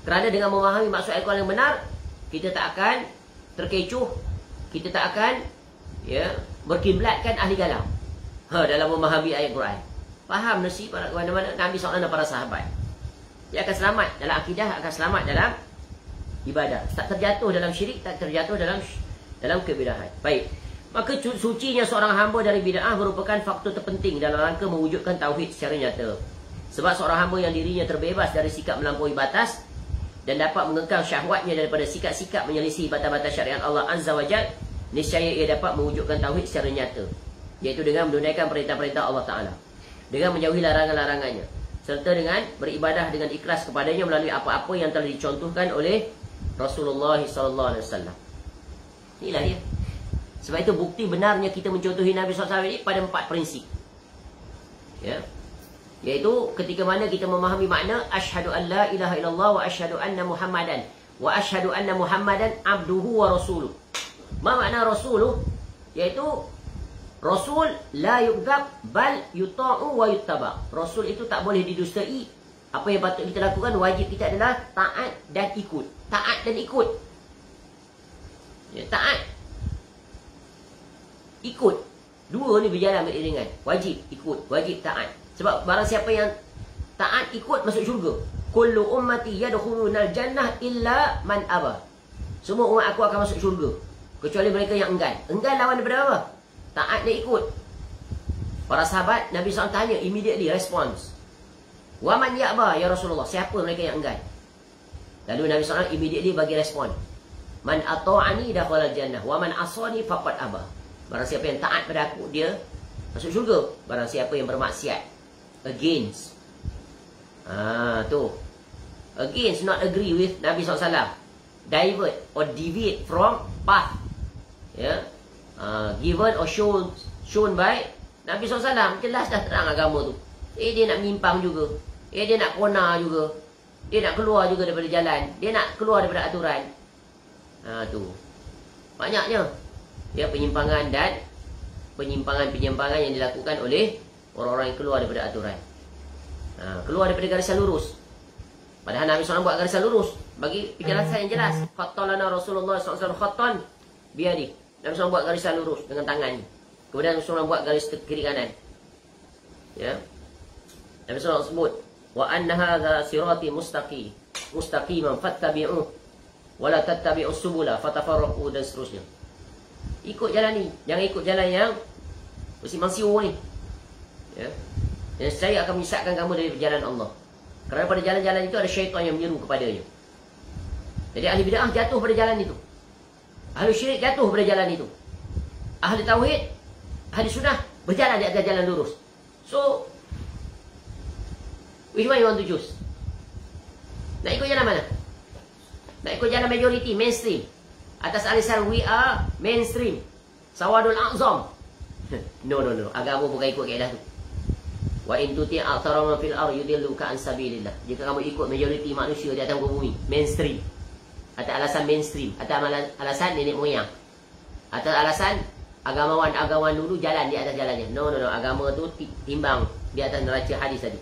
Kerana dengan memahami maksud ayat Quran yang benar, kita tak akan terkecoh, kita tak akan berkiblatkan ahli kalam dalam memahami ayat Quran. Faham nasib mana-mana Nabi SAW dan para sahabat. Dia akan selamat dalam akidah, akan selamat dalam ibadah. Tak terjatuh dalam syirik, tak terjatuh dalam kebidahan. Baik. Maka sucinya seorang hamba dari bid'ah merupakan faktor terpenting dalam rangka mewujudkan tauhid secara nyata. Sebab seorang hamba yang dirinya terbebas dari sikap melampaui batas dan dapat mengekang syahwatnya daripada sikap-sikap menyelisih batas-batas syariat Allah Azza wa Jalla, niscaya ia dapat mewujudkan tauhid secara nyata, iaitu dengan menunaikan perintah-perintah Allah Ta'ala, dengan menjauhi larangan-larangannya, serta dengan beribadah dengan ikhlas kepadanya melalui apa-apa yang telah dicontohkan oleh Rasulullah SAW. Inilah dia. Sebab itu bukti benarnya kita mencontohi Nabi SAW ini pada 4 prinsip. Ya. Iaitu ketika mana kita memahami makna asyhadu an la ilaha illallah wa asyhadu anna Muhammadan abduhu wa rasuluh. Apa makna rasuluh? Iaitu Rasul la yughdab bal yuta'u wa yuttaba. Rasul itu tak boleh didustai. Apa yang patut kita lakukan, wajib kita adalah taat dan ikut. Taat dan ikut. Ya, taat. ikut. Dua ni berjalan beriringan. Wajib ikut, wajib taat. Sebab barang siapa yang taat ikut masuk syurga. Kullu ummati yadkhulunal jannah illa man aba. Semua umat aku akan masuk syurga kecuali mereka yang enggan. Enggan lawan daripada apa? Taat dia ikut. Para sahabat Nabi SAW tanya, immediately response. Wa man ya'ba ya Rasulullah? Siapa mereka yang enggan? Lalu Nabi SAW immediately bagi respon. Man ata'ani dakhalal jannah wa man asani faqad aba. Barang siapa yang taat pada aku, dia masuk syurga. Barang siapa yang bermaksiat, against. Tu. Against, not agree with Nabi SAW. Divert or deviate from path. Given or shown by Nabi SAW. Jelas dah terang agama tu. Dia nak menyimpang juga. Dia nak kona juga. Dia nak keluar juga daripada jalan. Dia nak keluar daripada aturan. Tu. Banyaknya. Penyimpangan dan penyimpangan-penyimpangan yang dilakukan oleh orang-orang yang keluar daripada aturan. Keluar daripada garisan lurus. Padahal Nabi SAW buat garisan lurus. Bagi penjelasan yang jelas. Khattalana Rasulullah SAW khattan biadi. Nabi SAW buat garisan lurus dengan tangan. Kemudian Nabi SAW buat garis kiri kanan. Nabi SAW sebut, wa anna hadha sirati mustaqiman fattabi'uh wa la tattabi'us subula fatafarraqu, dan seterusnya. Ikut jalan ni. Jangan ikut jalan yang bersimpang siur ni. Dan saya akan menyesatkan kamu dari jalan Allah. Kerana pada jalan-jalan itu ada syaitan yang menyeru kepadanya. Jadi ahli bid'ah jatuh pada jalan itu. Ahli syirik jatuh pada jalan itu. Ahli tauhid, ahli sunnah berjalan di atas jalan lurus. So, which one you want to choose? Nak ikut jalan mana? Nak ikut jalan majority, mainstream. Atas alisan we are mainstream. Sawadul a'zam. No. Agama bukan ikut kaedah tu. Wa in tuti' aktsara man fil ardi yudilluka an sabilillah. Jika kamu ikut majoriti manusia di atas muka bumi, mainstream. Atas alasan mainstream, atas alasan nenek moyang. Atas alasan agamawan dulu jalan di atas jalannya. No. Agama tu timbang di atas neraca hadis tadi.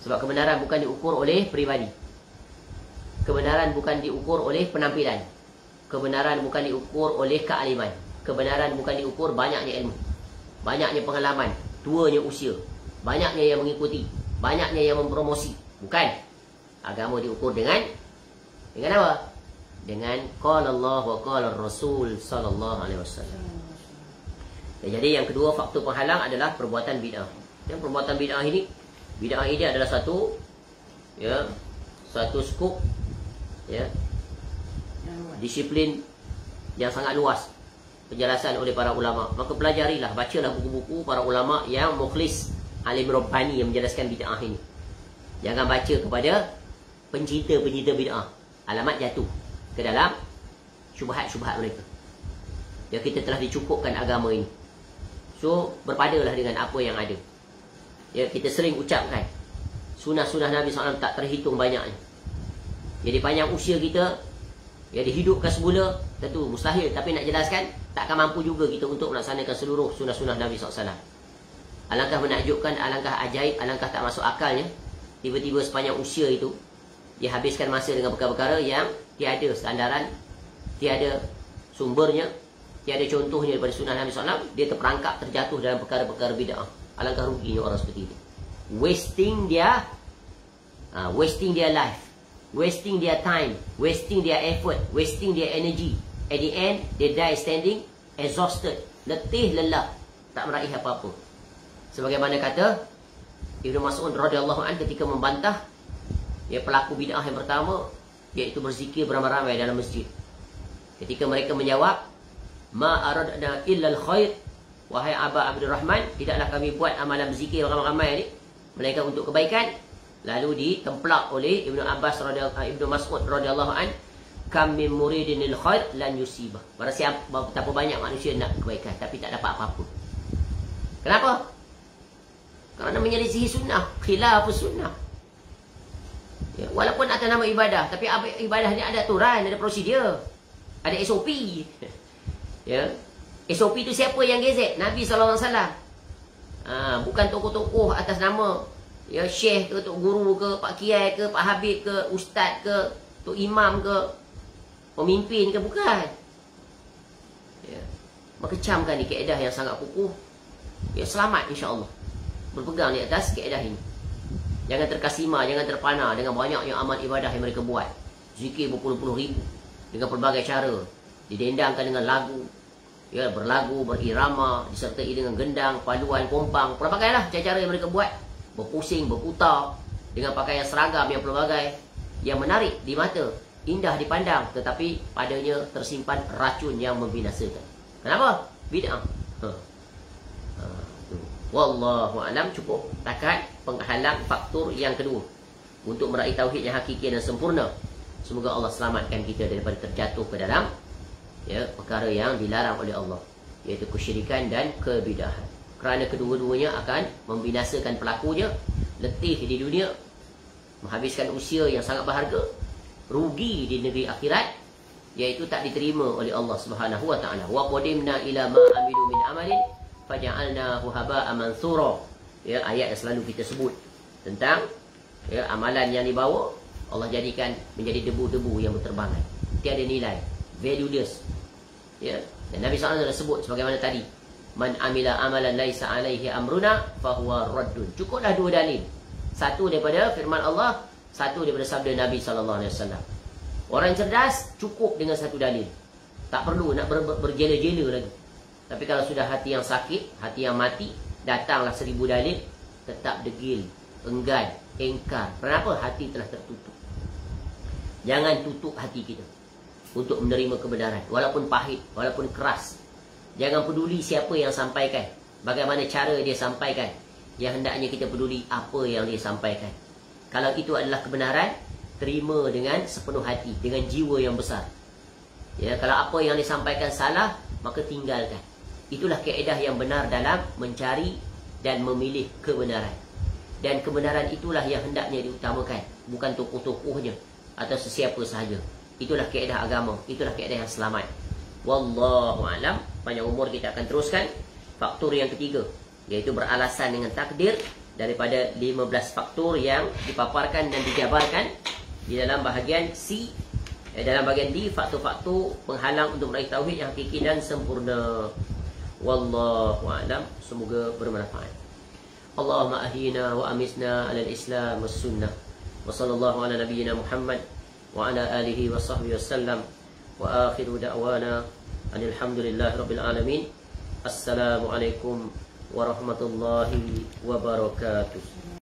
Sebab kebenaran bukan diukur oleh peribadi. Kebenaran bukan diukur oleh penampilan. Kebenaran bukan diukur oleh kealiman. Kebenaran bukan diukur banyaknya ilmu, banyaknya pengalaman, tuanya usia, banyaknya yang mengikuti, banyaknya yang mempromosi. Bukan. Agama diukur dengan apa? Dengan qala Allah wa qala Rasul sallallahu alaihi wasallam. Jadi yang kedua faktor penghalang adalah perbuatan bid'ah. Yang perbuatan bid'ah ini adalah satu skop disiplin yang sangat luas, penjelasan oleh para ulama. Maka pelajarilah, bacalah buku-buku para ulama yang mukhlis, alim rabbani yang menjelaskan bid'ah ini. Jangan baca kepada pencinta-pencinta bid'ah. Alamat jatuh ke dalam syubhat-syubhat mereka. Kita telah dicukupkan agama ini. So, berpadalah dengan apa yang ada. Kita sering ucapkan sunnah-sunnah Nabi SAW tak terhitung banyaknya. Jadi panjang usia kita, dihidupkan semula, tentu mustahil. Tapi nak jelaskan, takkan mampu juga kita untuk melaksanakan seluruh sunnah-sunnah Nabi SAW. Alangkah menakjubkan, alangkah ajaib, alangkah tak masuk akalnya. Tiba-tiba sepanjang usia itu, dia habiskan masa dengan perkara-perkara yang tiada standaran, tiada sumbernya, tiada contohnya daripada sunnah Nabi SAW. Dia terperangkap, terjatuh dalam perkara-perkara bid'ah. Alangkah ruginya orang seperti itu. Wasting their life, wasting their time, wasting their effort, wasting their energy. At the end, they die standing exhausted, letih, lelah, tak meraih apa-apa. Sebagaimana kata Ibnu Mas'ud radhiyallahu anhu ketika membantah pelaku bid'ah yang pertama, iaitu berzikir beramai-ramai dalam masjid. Ketika mereka menjawab, ma aradna illa al-khair, wahai Aba Abdurrahman, tidaklah kami buat amalan berzikir ramai-ramai ni melainkan untuk kebaikan. Lalu ditemplak oleh Ibnu Mas'ud radhiyallahu an, kam min muridinil khair lan yusibah. Betapa banyak manusia nak kebaikan tapi tak dapat apa-apa. Kenapa? Kerana menyelisihi sunnah, khilafus sunnah. Walaupun atas nama ibadah, tapi ibadah ni ada aturan, ada prosedur, ada SOP. SOP tu siapa yang gezek? Nabi SAW. Bukan tokoh-tokoh atas nama syekh ke, tok guru ke, pak kiai ke, pak habib ke, ustaz ke, tok imam ke, pemimpin ke, bukan. Maka camkan ni kaedah yang sangat kukuh. Ya, selamat insya-Allah. Berpegang di atas kaedah ini. Jangan terkasima, jangan terpana dengan banyaknya amal ibadah yang mereka buat. Zikir berpuluh-puluh ribu dengan pelbagai cara. Didendangkan dengan lagu, ya, berlagu, berirama, disertai dengan gendang, paduan, kompang, pelbagailah cara-cara yang mereka buat. Berpusing, berputar dengan pakaian seragam yang pelbagai, yang menarik di mata, indah dipandang, tetapi padanya tersimpan racun yang membinasakan. Kenapa? Bid'ah. Wallahu a'lam. Cukup takat penghalang faktor yang kedua untuk meraih tauhid yang hakiki dan sempurna. Semoga Allah selamatkan kita daripada terjatuh ke dalam, ya, perkara yang dilarang oleh Allah, iaitu kesyirikan dan kebidahan. Kerana kedua-duanya akan membinasakan pelakunya, letih di dunia, menghabiskan usia yang sangat berharga, rugi di negeri akhirat, iaitu tak diterima oleh Allah Subhanahu wa taala. Wa qadimna ila ma amilu min amalin faja'alnahu haba'an mansura. Ya, ayat yang selalu kita sebut tentang, ya, amalan yang dibawa Allah jadikan menjadi debu-debu yang berterbangan, tiada nilai, valueless. Ya, dan Nabi SAW dah sebut sebagaimana tadi, man amila amalan laisa alaihi amruna fahuwa raddun. Cukuplah dua dalil. Satu daripada firman Allah, satu daripada sabda Nabi SAW. Orang cerdas cukup dengan satu dalil, tak perlu nak berjela-jela lagi. Tapi kalau sudah hati yang sakit, hati yang mati, datanglah 1000 dalil, tetap degil, enggan, engkar. Kenapa? Hati telah tertutup. Jangan tutup hati kita untuk menerima kebenaran, walaupun pahit, walaupun keras. Jangan peduli siapa yang sampaikan, bagaimana cara dia sampaikan. Yang hendaknya kita peduli apa yang dia sampaikan. Kalau itu adalah kebenaran, terima dengan sepenuh hati, dengan jiwa yang besar. Ya, kalau apa yang disampaikan salah, maka tinggalkan. Itulah kaedah yang benar dalam mencari dan memilih kebenaran. Dan kebenaran itulah yang hendaknya diutamakan, bukan tokoh-tokohnya atau sesiapa sahaja. Itulah kaedah agama, itulah kaedah yang selamat. Wallahu a'lam. Panjang umur, kita akan teruskan faktor yang ketiga, iaitu beralasan dengan takdir, daripada 15 faktor yang dipaparkan dan dijabarkan di dalam bahagian C. Dalam bahagian D, faktor-faktor penghalang untuk meraih tauhid yang hakiki dan sempurna. Wallahu a'lam. Semoga bermanfaat. Allahumma ahyina wa amisna ala al-islam was sunnah. Wa sallallahu ala nabiyyina Muhammad wa ala alihi wa sahbihi wasallam. Wa akhiru da'wana alhamdulillahi rabbil alamin. Assalamualaikum warahmatullahi wabarakatuh.